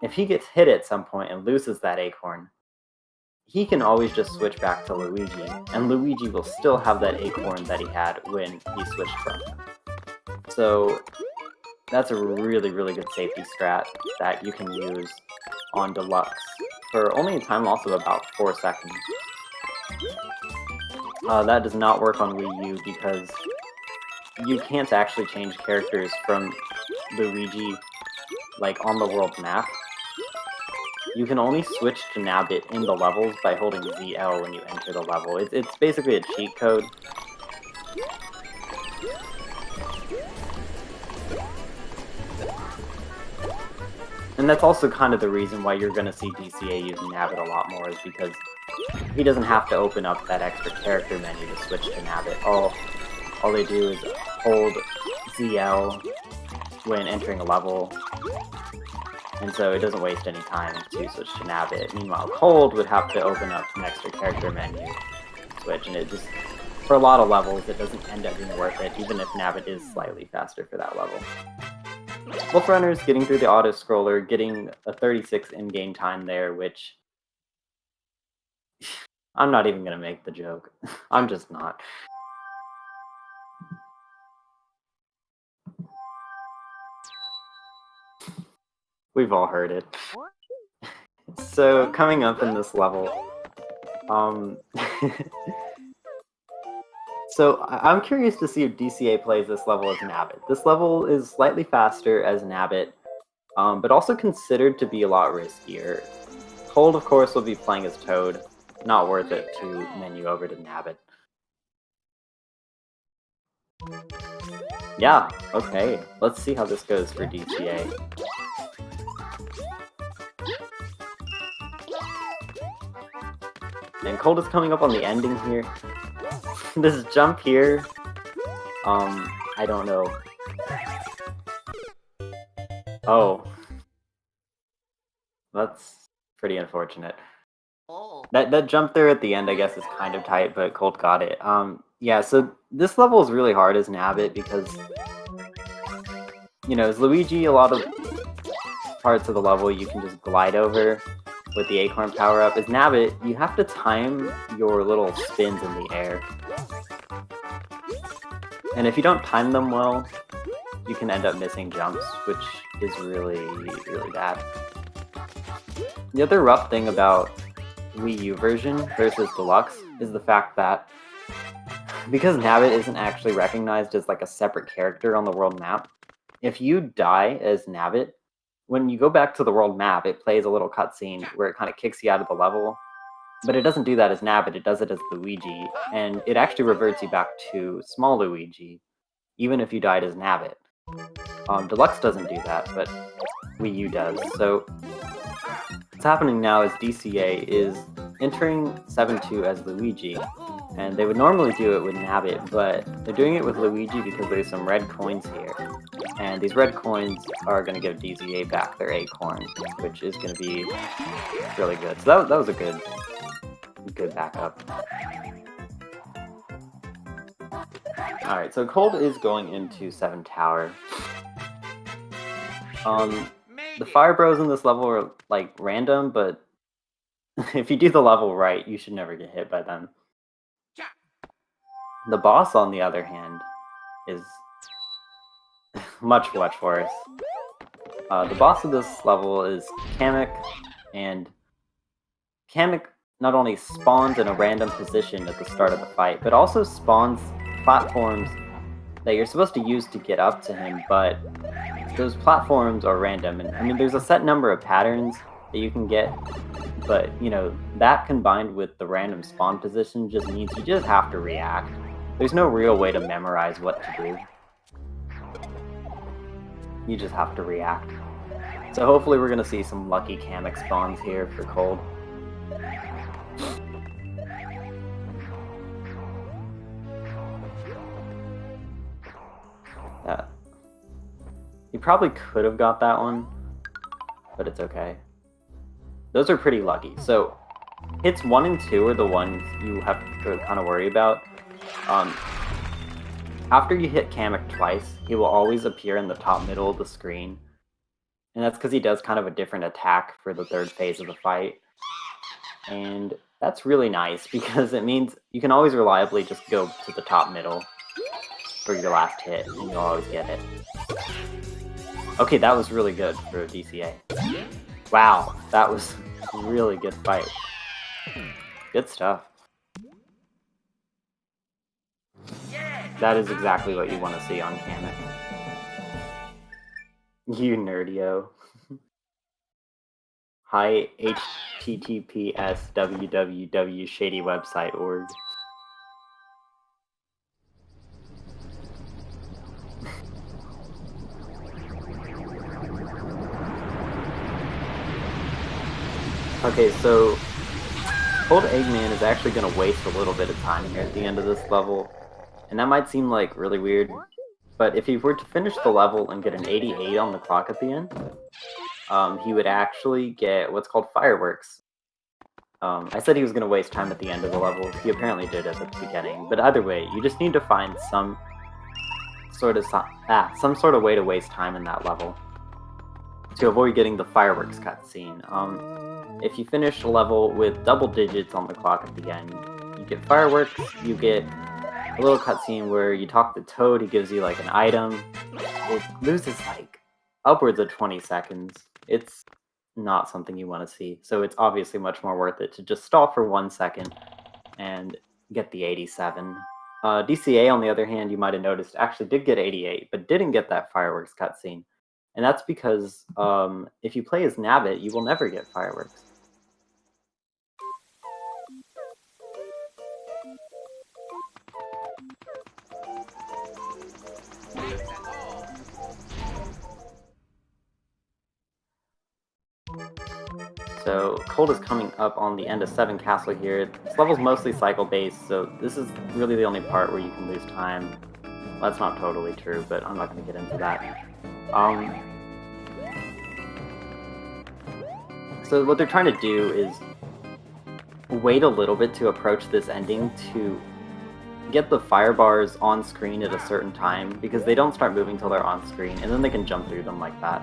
if he gets hit at some point and loses that acorn, he can always just switch back to Luigi, and Luigi will still have that acorn that he had when he switched from him. So, that's a really, really good safety strat that you can use on Deluxe for only a time loss of about 4 seconds. That does not work on Wii U because you can't actually change characters from Luigi, like, on the world map. You can only switch to Nabbit in the levels by holding ZL when you enter the level. It's basically a cheat code. And that's also kind of the reason why you're going to see DCA using Nabbit a lot more, is because he doesn't have to open up that extra character menu to switch to Nabbit. All they do is hold ZL when entering a level, and so it doesn't waste any time to switch to Nabbit. Meanwhile, Cold would have to open up an extra character menu switch, and it just, for a lot of levels, it doesn't end up being worth it, even if Nabbit is slightly faster for that level. Both runners getting through the auto-scroller, getting a 36 in-game time there, which I'm not even going to make the joke. I'm just not. We've all heard it. So, coming up in this level, so I'm curious to see if DCA plays this level as Nabbit. This level is slightly faster as Nabbit, but also considered to be a lot riskier. Cold, of course, will be playing as Toad. Not worth it to menu over to Nabbit. Yeah, okay. Let's see how this goes for DCA. And Cold is coming up on the ending here. This jump here, I don't know. Oh. That's pretty unfortunate. That jump there at the end, I guess, is kind of tight, but Cold got it. Yeah, so this level is really hard as Nabbit because, you know, as Luigi, a lot of parts of the level you can just glide over with the acorn power-up. As Nabbit, you have to time your little spins in the air. And if you don't time them well, you can end up missing jumps, which is really, really bad. The other rough thing about Wii U version versus Deluxe is the fact that because Nabbit isn't actually recognized as like a separate character on the world map, if you die as Nabbit, when you go back to the world map, it plays a little cutscene where it kind of kicks you out of the level, but it doesn't do that as Nabbit, it does it as Luigi, and it actually reverts you back to small Luigi, even if you died as Nabbit. Deluxe doesn't do that, but Wii U does. So what's happening now is DCA is entering 7-2 as Luigi, and they would normally do it with Nabbit, but they're doing it with Luigi because there's some red coins here. And these red coins are going to give DZA back their acorn, which is going to be really good. So that was a good backup. Alright, so Cold is going into 7 Tower. The Fire Bros in this level are, like, random, but if you do the level right, you should never get hit by them. The boss, on the other hand, is much worse. The boss of this level is Kamek, and Kamek not only spawns in a random position at the start of the fight, but also spawns platforms that you're supposed to use to get up to him, but those platforms are random. And I mean, there's a set number of patterns that you can get, but, you know, that combined with the random spawn position just means you just have to react. There's no real way to memorize what to do. You just have to react. So hopefully we're going to see some lucky Kamek spawns here for Cold. He probably could have got that one, but it's okay. Those are pretty lucky. So hits 1 and 2 are the ones you have to kind of worry about. After you hit Kamek twice, he will always appear in the top middle of the screen. And that's because he does kind of a different attack for the third phase of the fight. And that's really nice because it means you can always reliably just go to the top middle for your last hit and you'll always get it. Okay, that was really good for DCA. Wow, that was a really good fight. Good stuff. That is exactly what you want to see on Kamek. You nerdio. Hi, https www.shadywebsite.org. Okay, so Coldeggman is actually going to waste a little bit of time here at the end of this level, and that might seem like really weird, but if he were to finish the level and get an 88 on the clock at the end, he would actually get what's called fireworks. I said he was going to waste time at the end of the level. He apparently did at the beginning, but either way, you just need to find some sort of way to waste time in that level to avoid getting the fireworks cutscene. If you finish a level with double digits on the clock at the end, you get fireworks, you get a little cutscene where you talk to Toad, he gives you like an item. It loses like upwards of 20 seconds. It's not something you want to see, so it's obviously much more worth it to just stall for 1 second and get the 87. DCA, on the other hand, you might have noticed, actually did get 88, but didn't get that fireworks cutscene. And that's because if you play as Nabbit, you will never get fireworks. So Cold is coming up on the end of 7 Castle here. This level's mostly cycle-based, so this is really the only part where you can lose time. Well, that's not totally true, but I'm not going to get into that. So what they're trying to do is wait a little bit to approach this ending to get the fire bars on screen at a certain time, because they don't start moving till they're on screen, and then they can jump through them like that.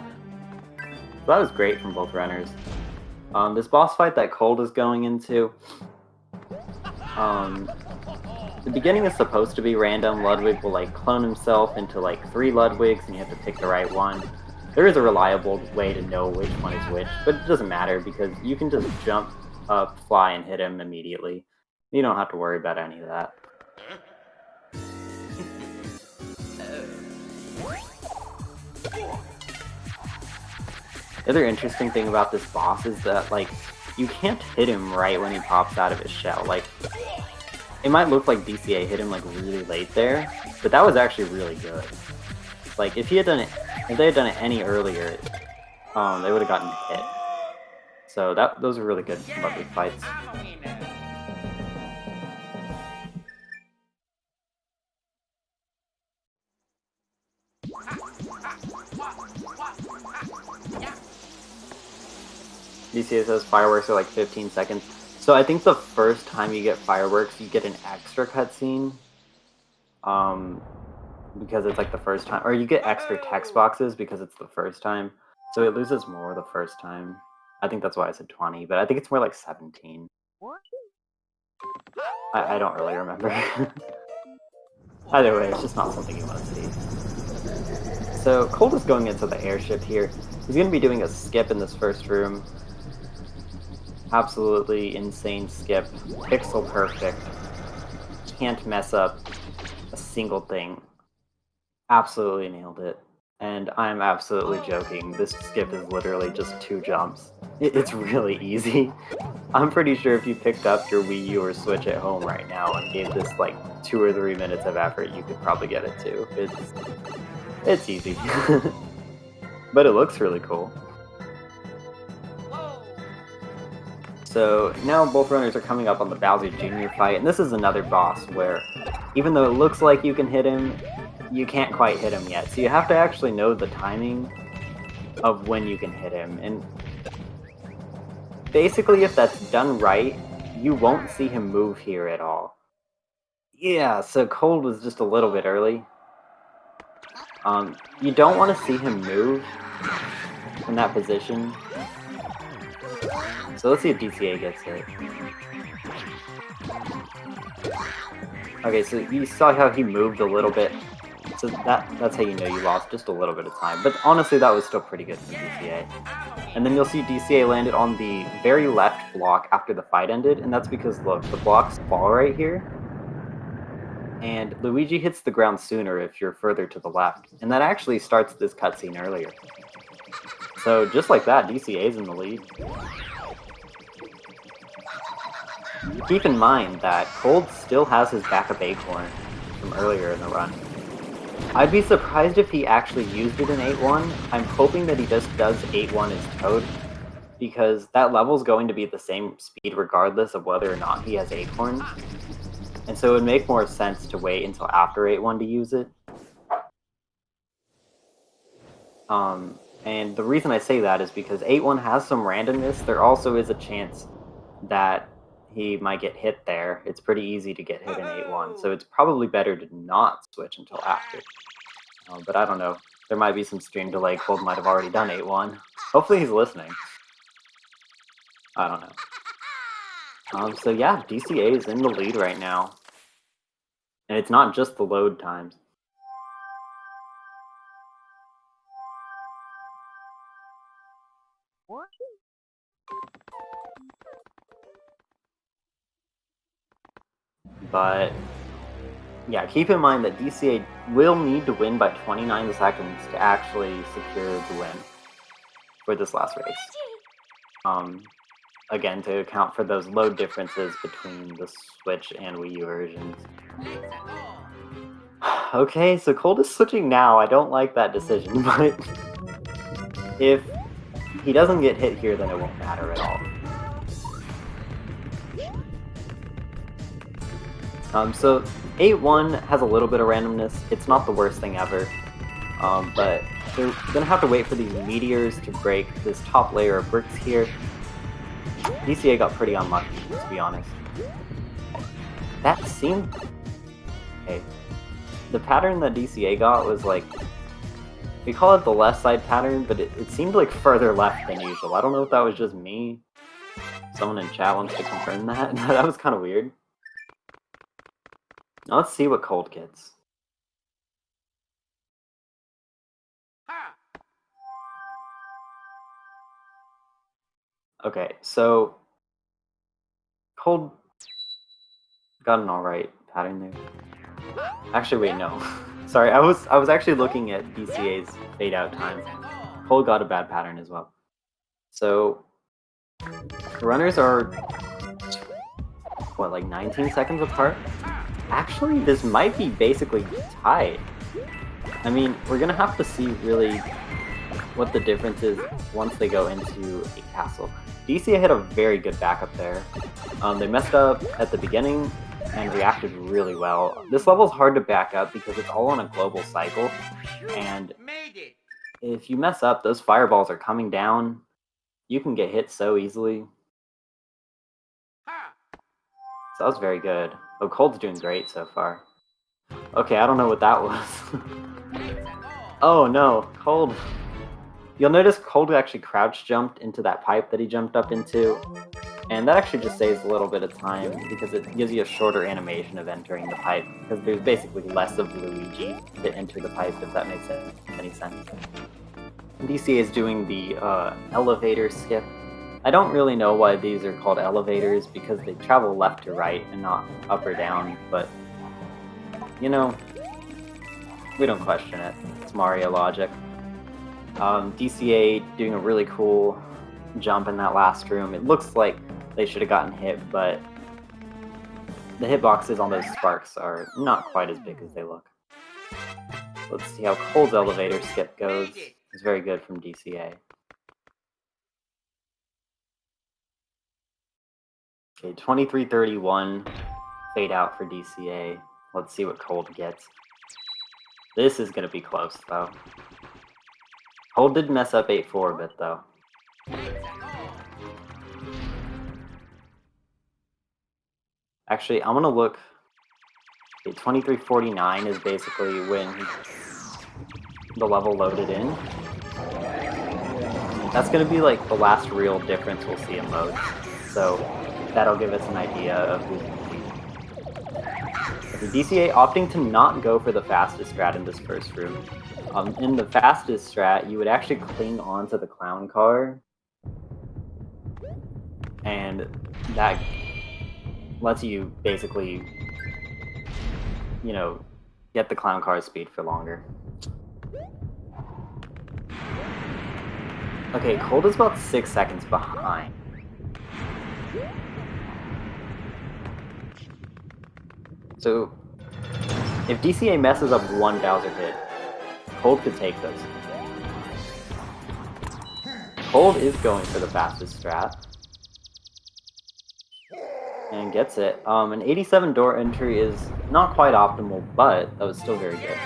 So that was great from both runners. This boss fight that Cold is going into, the beginning is supposed to be random. Ludwig will like clone himself into like 3 Ludwigs, and you have to pick the right one. There is a reliable way to know which one is which, but it doesn't matter because you can just jump up, fly, and hit him immediately. You don't have to worry about any of that. The other interesting thing about this boss is that, like, you can't hit him right when he pops out of his shell. Like, it might look like DCA hit him, like, really late there, but that was actually really good. Like, if they had done it any earlier, they would have gotten hit. So those are really good, lovely fights. DCA says fireworks are like 15 seconds. So I think the first time you get fireworks, you get an extra cutscene. Because it's like the first time, or you get extra text boxes because it's the first time. So it loses more the first time. I think that's why I said 20, but I think it's more like 17. I don't really remember. Either way, it's just not something you want to see. So Cold is going into the airship here. He's going to be doing a skip in this first room. Absolutely insane skip. Pixel perfect. Can't mess up a single thing. Absolutely nailed it. And I'm absolutely joking. This skip is literally just 2 jumps. It's really easy. I'm pretty sure if you picked up your Wii U or Switch at home right now and gave this like 2 or 3 minutes of effort, you could probably get it too. It's easy. But it looks really cool. So now both runners are coming up on the Bowser Jr. fight, and this is another boss where even though it looks like you can hit him, you can't quite hit him yet. So you have to actually know the timing of when you can hit him. And basically, if that's done right, you won't see him move here at all. Yeah, so Cold was just a little bit early. You don't want to see him move in that position. So let's see if DCA gets hit. Okay, so you saw how he moved a little bit. So that's how you know you lost just a little bit of time. But honestly, that was still pretty good from DCA. And then you'll see DCA landed on the very left block after the fight ended, and that's because, look, the blocks fall right here. And Luigi hits the ground sooner if you're further to the left. And that actually starts this cutscene earlier. So just like that, DCA's in the lead. Keep in mind that Cold still has his backup acorn from earlier in the run. I'd be surprised if he actually used it in 8-1. I'm hoping that he just does 8-1 as Toad, because that level's going to be the same speed regardless of whether or not he has acorns. And so it would make more sense to wait until after 8-1 to use it. And the reason I say that is because 8-1 has some randomness. There also is a chance that he might get hit there. It's pretty easy to get hit in 8-1, so it's probably better to not switch until after. But I don't know. There might be some stream delay. Cold might have already done 8-1. Hopefully he's listening. I don't know. So yeah, DCA is in the lead right now. And it's not just the load times. But yeah, keep in mind that DCA will need to win by 29 seconds to actually secure the win for this last race. Again, to account for those load differences between the Switch and Wii U versions. Okay, so Cold is switching now. I don't like that decision, but if he doesn't get hit here, then it won't matter at all. So 8-1 has a little bit of randomness. It's not the worst thing ever, but they're gonna have to wait for these meteors to break this top layer of bricks here. DCA got pretty unlucky, to be honest. That seemed... Okay. The pattern that DCA got was like... We call it the left side pattern, but it seemed like further left than usual. I don't know if that was just me. Someone in chat wants to confirm that. That was kind of weird. Now let's see what Cold gets. Okay, so Cold got an alright pattern there. Actually, wait, no. Sorry, I was actually looking at DCA's fade out time. Cold got a bad pattern as well. So the runners are what, like 19 seconds apart? Actually, this might be basically tied. I mean, we're gonna have to see really what the difference is once they go into a castle. DCA had a very good backup there. They messed up at the beginning and reacted really well. This level's hard to back up because it's all on a global cycle, and if you mess up, those fireballs are coming down. You can get hit so easily. Ha! So that was very good. Oh, Cold's doing great so far. Okay, I don't know what that was. Let's go. Oh no, Cold. You'll notice Cold actually crouch jumped into that pipe that he jumped up into. And that actually just saves a little bit of time because it gives you a shorter animation of entering the pipe. Because there's basically less of Luigi to enter the pipe, if that makes any sense. DCA is doing the elevator skip. I don't really know why these are called elevators because they travel left to right and not up or down, but you know, we don't question it. It's Mario logic. DCA doing a really cool jump in that last room. It looks like they should have gotten hit, but the hitboxes on those sparks are not quite as big as they look. Let's see how Cold's elevator skip goes. It's very good from DCA. Okay, 2331 fade out for DCA. Let's see what Cold gets. This is going to be close, though. Cold did mess up 8-4 a bit, though. Actually, I'm going to look... Okay, 2349 is basically when the level loaded in. That's going to be like the last real difference we'll see in modes. So that'll give us an idea of who's the DCA opting to not go for the fastest strat in this first room. In the fastest strat, you would actually cling onto the clown car, and that lets you basically, you know, get the clown car's speed for longer. Okay, Cold is about 6 seconds behind. So, if DCA messes up one Bowser hit, Cold could take those. Cold is going for the fastest strat. And gets it. An 87 door entry is not quite optimal, but that was still very good.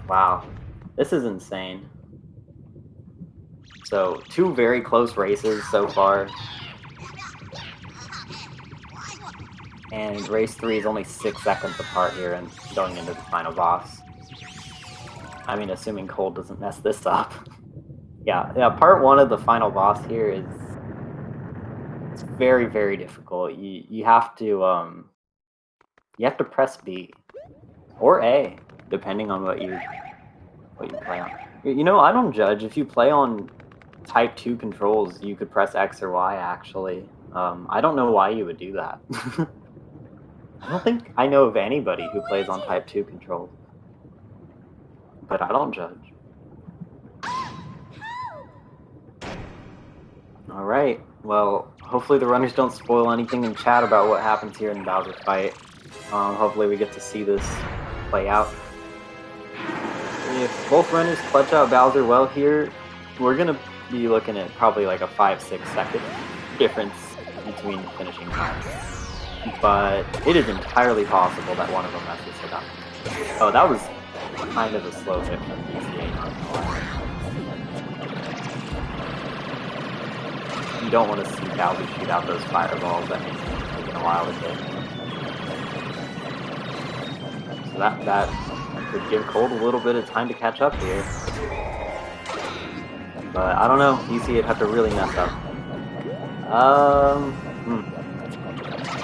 Wow, this is insane. So, 2 very close races so far. And race 3 is only 6 seconds apart here and going into the final boss. I mean, assuming Cold doesn't mess this up. yeah, part 1 of the final boss here is... It's very, very difficult. You have to press B. Or A, depending on what you play on. You know, I don't judge. If you play on Type 2 controls, you could press X or Y, actually. I don't know why you would do that. I don't think I know of anybody who plays on Type 2 controls. But I don't judge. Alright, well, hopefully the runners don't spoil anything in chat about what happens here in the Bowser fight. Hopefully we get to see this play out. If both runners clutch out Bowser well here, we're going to be looking at probably like a 5-6 second difference between finishing times. But it is entirely possible that one of them messes it up. Oh, that was kind of a slow hit from DCA. You don't want to see Bowser shoot out those fireballs. That means it's taking a while to hit. So that could give Cold a little bit of time to catch up here. But I don't know. DCA would have to really mess up.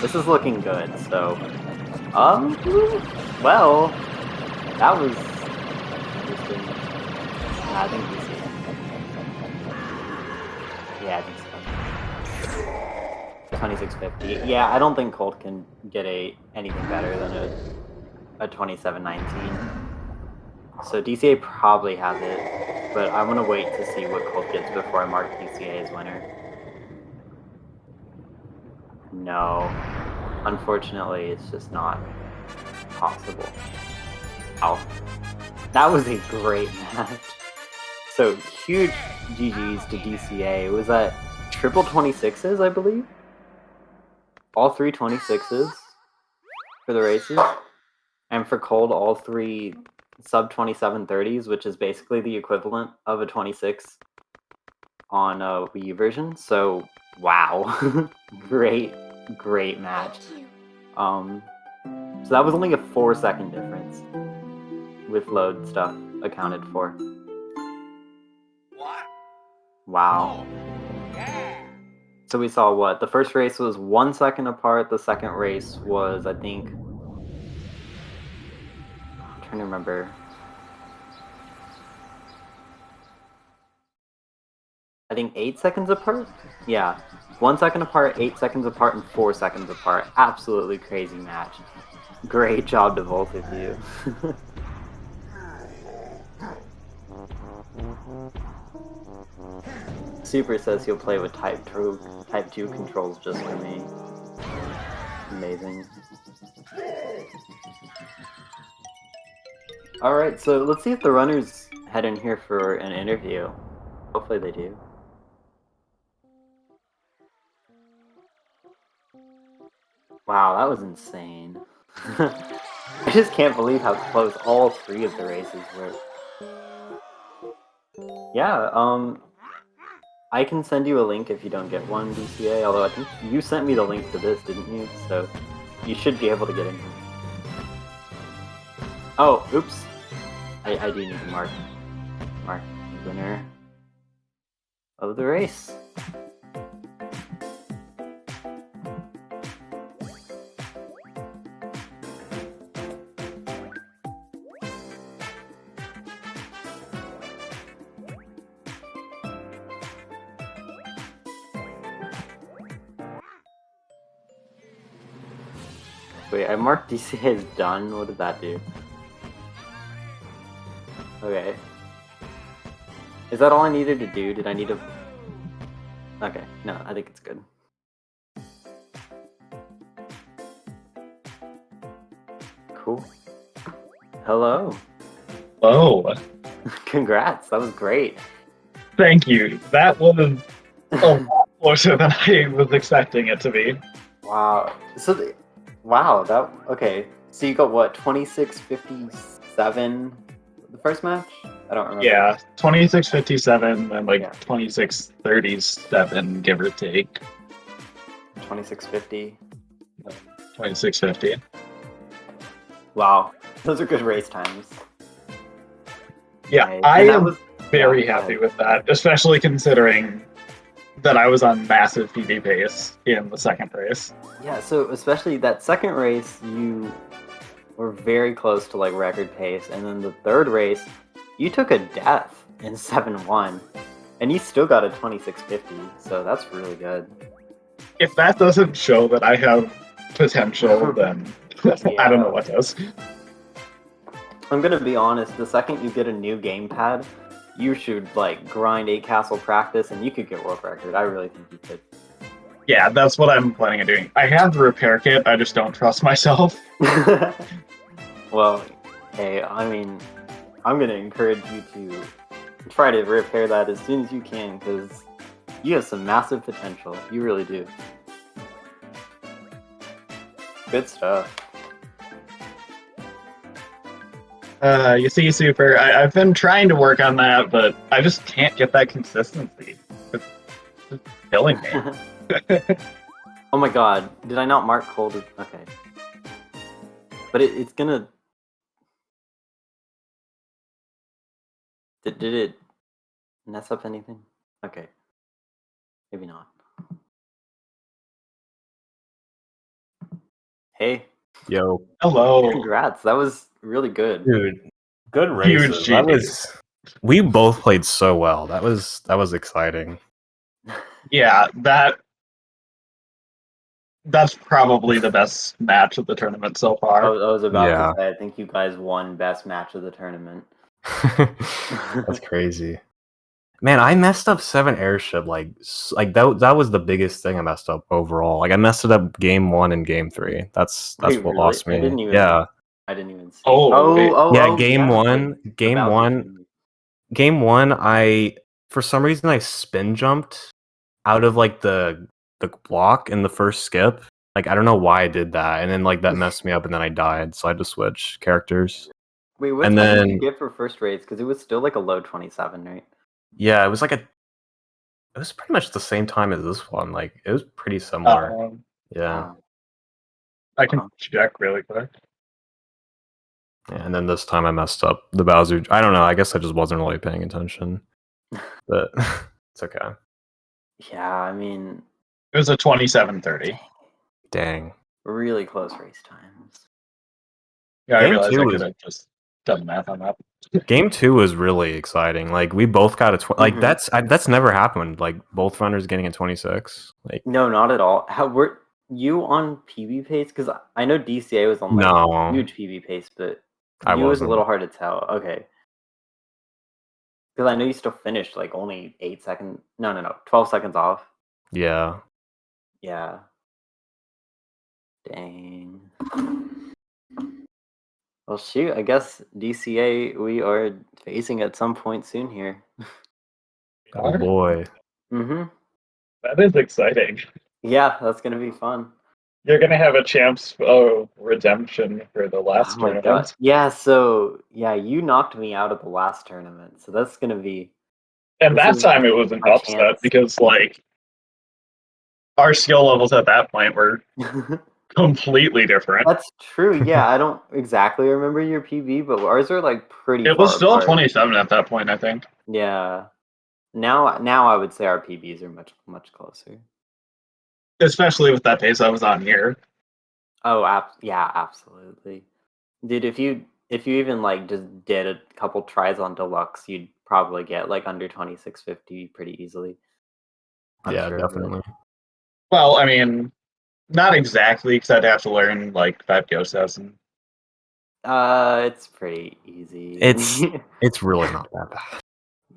This is looking good, so... well... That was... interesting. I think DCA. Yeah, I think so. 2650. Yeah, I don't think Cold can get anything better than a 2719. So DCA probably has it, but I'm gonna wait to see what Cold gets before I mark DCA as winner. No. Unfortunately, it's just not possible. Oh. That was a great match. So, huge GG's to DCA. Was that triple 26s, I believe? All 3 26s for the races. And for Cold, all 3 sub 2730s, which is basically the equivalent of a 26 on a Wii U version. So wow, great match. Thank you. So that was only a 4-second difference with load stuff accounted for. What? Wow. Oh, yeah. So we saw what? The first race was 1 second apart. The second race was, I think, I'm trying to remember. I think 8 seconds apart? Yeah. 1 second apart, 8 seconds apart, and 4 seconds apart. Absolutely crazy match. Great job to both of you. Super says he'll play with Type 2 controls just for me. Amazing. Alright, so let's see if the runners head in here for an interview. Hopefully they do. Wow, that was insane. I just can't believe how close all 3 of the races were. Yeah, I can send you a link if you don't get one, DCA, although I think you sent me the link to this, didn't you? So you should be able to get in here. Oh, oops. I do need to mark the winner of the race. Wait, I marked DCA as done. What did that do? Okay. Is that all I needed to do? Did I need to... Okay, no, I think it's good. Cool. Hello. Oh, Congrats, that was great. thank you. That was a lot closer than I was expecting it to be. Wow. So, wow, that... Okay, so you got what, 26:57 the first match? I don't remember. Yeah, 26:57 and like Yeah. 26:37, give or take. 26:50. 26:50. Wow, those are good race times. Yeah, Nice. I And that am was very yeah, happy with that, especially considering that I was on massive PB pace in the second race. Yeah, so especially that second race, you were very close to like record pace, and then the third race, you took a death in 7-1, and you still got a 26:50, so that's really good. If that doesn't show that I have potential, then I don't know what does. I'm gonna be honest, the second you get a new gamepad, you should like grind 8 castle practice, and you could get world record. I really think you could. Yeah, that's what I'm planning on doing. I have the repair kit, I just don't trust myself. Well, hey, I mean, I'm gonna encourage you to try to repair that as soon as you can, because you have some massive potential. You really do. Good stuff. You see, Super, I've been trying to work on that, but I just can't get that consistency. It's just killing me. Oh my god, did I not mark cold? Okay. But it's gonna... Did it mess up anything? Okay. Maybe not. Hey. Yo, Hello. Congrats, that was really good. dude, good Huge races. That GG. was. We both played so well. That was exciting. Yeah, that's probably the best match of the tournament so I far. was about Yeah. to say, I think you guys won best match of the tournament. That's crazy. Man, I messed up 7 airship. Like that was the biggest thing I messed up overall. Like I messed it up game 1 and game 3. That's Wait, what really? lost me. I didn't even see. Oh, wait. Yeah, game yeah, one, like, game about to one, continue. game one. I for some reason I spin jumped out of like the block in the first skip. Like I don't know why I did that, and then like that messed me up, and then I died. So I had to switch characters. Wait, what And time did then- you get for first race? Because it was still like a low 27, right? Yeah, it was like it was pretty much the same time as this one. Like it was pretty similar. Yeah. Wow. I can Wow. check really quick. Yeah, and then this time I messed up the Bowser. I don't know. I guess I just wasn't really paying attention, but it's okay. Yeah, I mean, It was a 27:30. Dang. really close race times. Yeah, I Game realized two I is- could have just done the math on that. Game 2 was really exciting. Like we both got a like Mhm. that's never happened. Like both runners getting a 26. Like No, not at all. How were you on PB pace? Because I know DCA was on like No. huge PB pace, but I you was a wasn't. little hard to tell. Okay. Because I know you still finished like only 8 seconds. No, 12 seconds off. Yeah. Yeah. Dang. Well, shoot. I guess DCA we are facing at some point soon here. Oh boy. Mm-hmm. That is exciting. Yeah, that's gonna be fun. You're gonna have a champs redemption for the last Oh my god. tournament. Yeah, so yeah, you knocked me out of the last tournament, so that's gonna be And This that is time it was an my upset chance. because like our skill levels at that point were completely different. That's true. Yeah, I don't exactly remember your PB, but ours are like pretty It was far still apart. 27 at that point, I think. Yeah. Now I would say our PBs are much closer. Especially with that pace I was on here. Oh, yeah, absolutely. Dude, if you even like just did a couple tries on deluxe, you'd probably get like under 2650 pretty easily. I'm Yeah, sure of it. definitely. Well, I mean, not exactly, because I'd have to learn like 5 ghosts and It's pretty easy. It's really not that bad.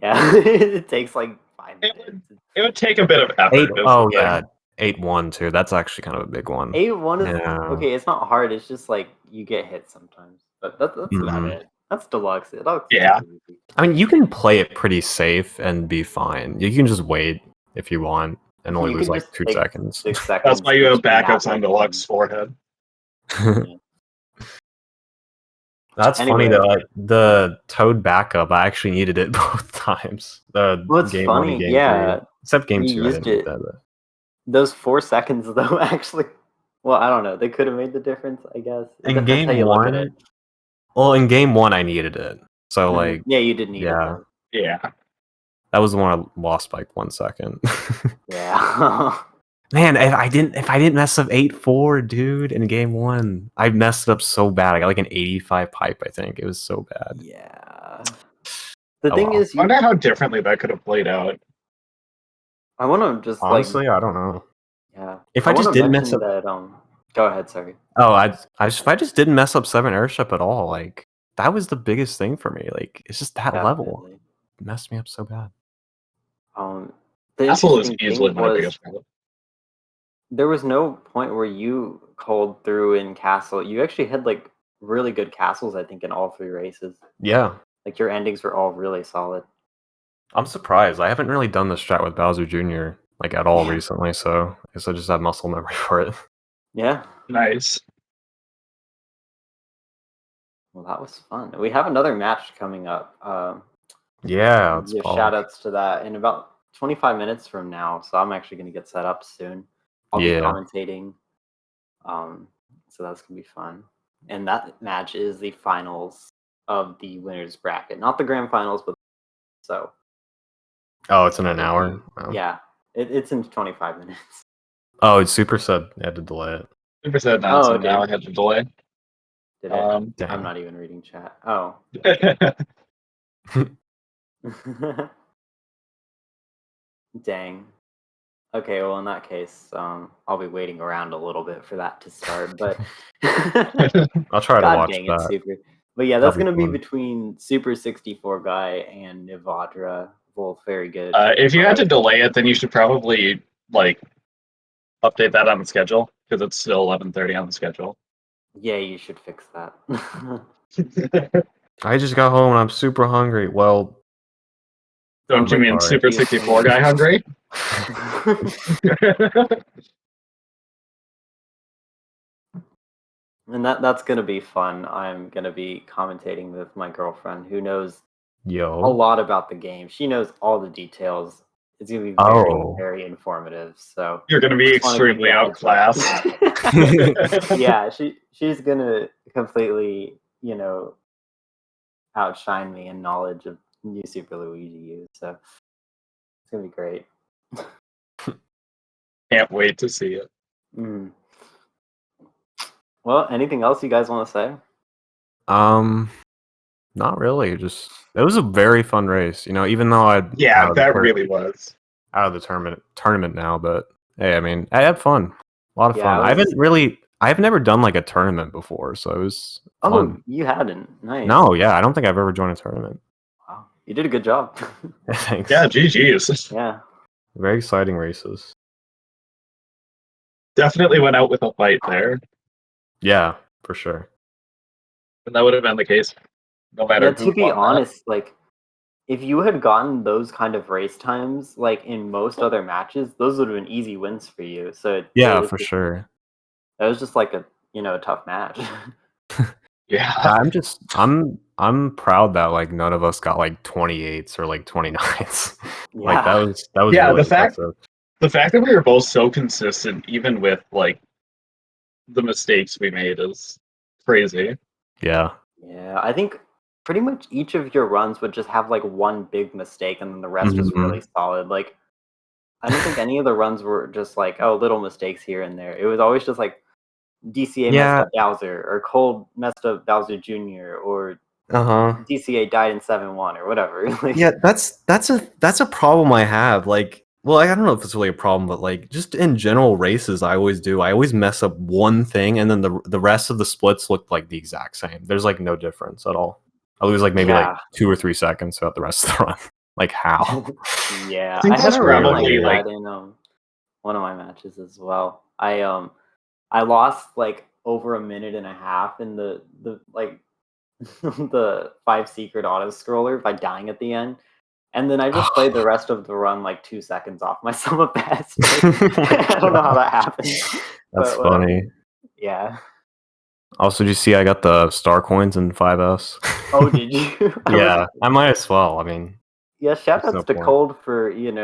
yeah, it takes like 5 It minutes. it would take a bit of effort. is Oh the thing. yeah, 8-1 too. That's actually kind of a big one. 8-1 is Yeah. okay. It's not hard. It's just like you get hit sometimes, but that's about Mhm. it. That's deluxe. Deluxe is Yeah. pretty easy. I mean, you can play it pretty safe and be fine. You can just wait if you want and only You lose can like just 2 take seconds. 6 seconds. That's why you have between that, backups on like, deluxe forehead. That's funny Anyway. though. Like, the Toad backup, I actually needed it both times. The What's game 1 funny, and game yeah, 3. Except game you 2, I used didn't need it. that. But... Those 4 seconds though, actually. Well, I don't know. They could have made the difference, I guess. It In depends how game you look at it. 1, well, in game 1, I needed it. So like, Yeah, you did need it. yeah, Though. Yeah. that was the one I lost by like 1 second. Yeah. Man, if I didn't mess up 8-4, dude, in game 1, I messed it up so bad. I got like an 85 pipe, I think. It was so bad. Yeah. The Oh, thing well. is, I wonder how differently that could have played out. I want to just Honestly, I don't know. yeah. If I just wanna didn't mess mention up- that. Go ahead. Sorry. Oh, if I just didn't mess up 7 airship at all, like that was the biggest thing for me. Like it's just that level Definitely. it messed me up so bad. The Castle is interesting easily thing my was biggest problem. there was no point where you called through in castle. You actually had like really good castles, I think, in all 3 races. Yeah, Like your endings were all really solid. I'm surprised. I haven't really done this strat with Bowser Jr. like at all Yeah. recently, so I guess I just have muscle memory for it. Yeah. Nice. Well, that was fun. We have another match coming up. Yeah, it's Shout outs to that in about 25 minutes from now. So I'm actually going to get set up soon. I'll be Yeah. commentating. So that's going to be fun. And that match is the finals of the winners bracket, not the grand finals, but so. Oh, it's in an hour. Oh. Yeah, it's in 25 minutes. Oh, it's Super said I had to delay it. Super said now, so okay. now I had to delay. Did it? Dang. I'm not even reading chat. Oh. Dang. Okay, well in that case, I'll be waiting around a little bit for that to start, but I'll try to God watch dang that. it, Super. But yeah, that's That'll be gonna be fun. between Super 64 guy and Nivadra, both very good. If you had to delay it, then you should probably like update that on the schedule because it's still 11:30 on the schedule. Yeah, you should fix that. I just got home and I'm super hungry. Well, Don't you I'm mean sorry. Super 64 guy hungry? And that's gonna be fun. I'm gonna be commentating with my girlfriend who knows a Yo. lot about the game. She knows all the details. It's gonna be Oh. very informative. So You're going to be just wanted to give extremely you a heads up. outclassed. Yeah, she's gonna completely, outshine me in knowledge of new Super Luigi U. So it's gonna be great. Can't wait to see it. Mm. Well, anything else you guys want to say? Not really. Just it was a very fun race. Even though Yeah, that really was. out of the tournament now, but hey, I mean, I had fun. A lot of Yeah, fun. I've never done like a tournament before, so it was Oh, fun. you hadn't. Nice. No, yeah, I don't think I've ever joined a tournament. Wow. You did a good job. Thanks. Yeah, GG's. Yeah. Very exciting races. Definitely went out with a fight there. Yeah, for sure. And that would have been the case no matter Yeah, who to be won that. honest, like if you had gotten those kind of race times, like in most other matches, those would have been easy wins for you. So Yeah, for sure. That was just like a tough match. Yeah. I'm proud that like none of us got like 28s or like 29s. Like Yeah. that was Yeah, really the fact impressive. that we were both so consistent, even with like the mistakes we made, is crazy. Yeah. Yeah, I think pretty much each of your runs would just have like one big mistake and then the rest is really solid. Like I don't think any of the runs were just like, oh, little mistakes here and there. It was always just like DCA messed up Bowser, or Cold messed up Bowser Jr., or DCA died in 7-1 or whatever. Like, Yeah, that's a problem I have. Like, well, I don't know if it's really a problem, but like just in general races, I always mess up one thing, and then the rest of the splits look like the exact same. There's like no difference at all. I lose like maybe like 2 or 3 seconds throughout the rest of the run. Like how? yeah, I think I had that's a run like probably like that in one of my matches as well. I lost like over a minute and a half in the like the 5 secret auto scroller by dying at the end. And then I just played the rest of the run like 2 seconds off my summer best. I don't know how that happened. That's but whatever. funny. Yeah. Also, did you see I got the star coins in 5S? Oh, did you? Yeah, I might as well. I mean, Yeah, shout there's outs no to point. Cold for, doing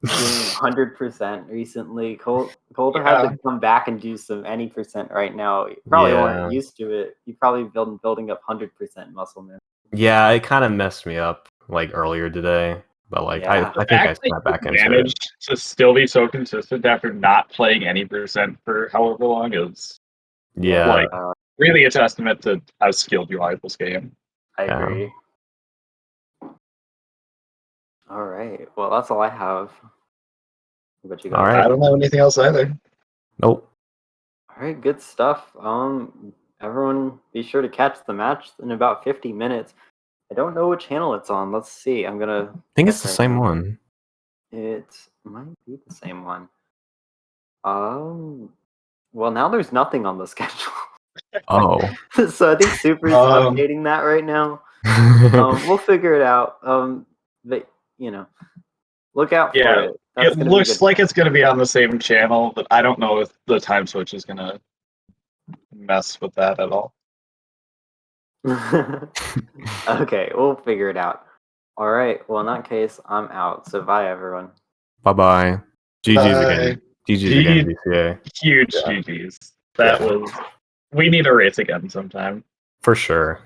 100% recently. Cold had Yeah. to come back and do some any percent right now. You probably weren't used to it. You probably been building up 100% muscle memory. Yeah, it kind of messed me up like earlier today, but like Yeah. I think I snapped back into it. managed to still be so consistent after not playing any percent for however long is Yeah, like really a testament to how skilled you are at this game. I agree. All right. Well, that's all I have. What you guys? All right. I don't have anything else either. Nope. All right, good stuff. Everyone, be sure to catch the match in about 50 minutes. I don't know what channel it's on. Let's see. I'm gonna. I think it's the same one. It might be the same one. Well, now there's nothing on the schedule. Oh. So I think Super's updating that right now. We'll figure it out. But look out for it. It looks like it's going to be on the same channel, but I don't know if the time switch is going to mess with that at all. Okay, we'll figure it out. All right. Well, in that case, I'm out. So bye, everyone. Bye-bye. GG's again. GG's again, DCA. Huge GG's. That was... We need a race again sometime. For sure.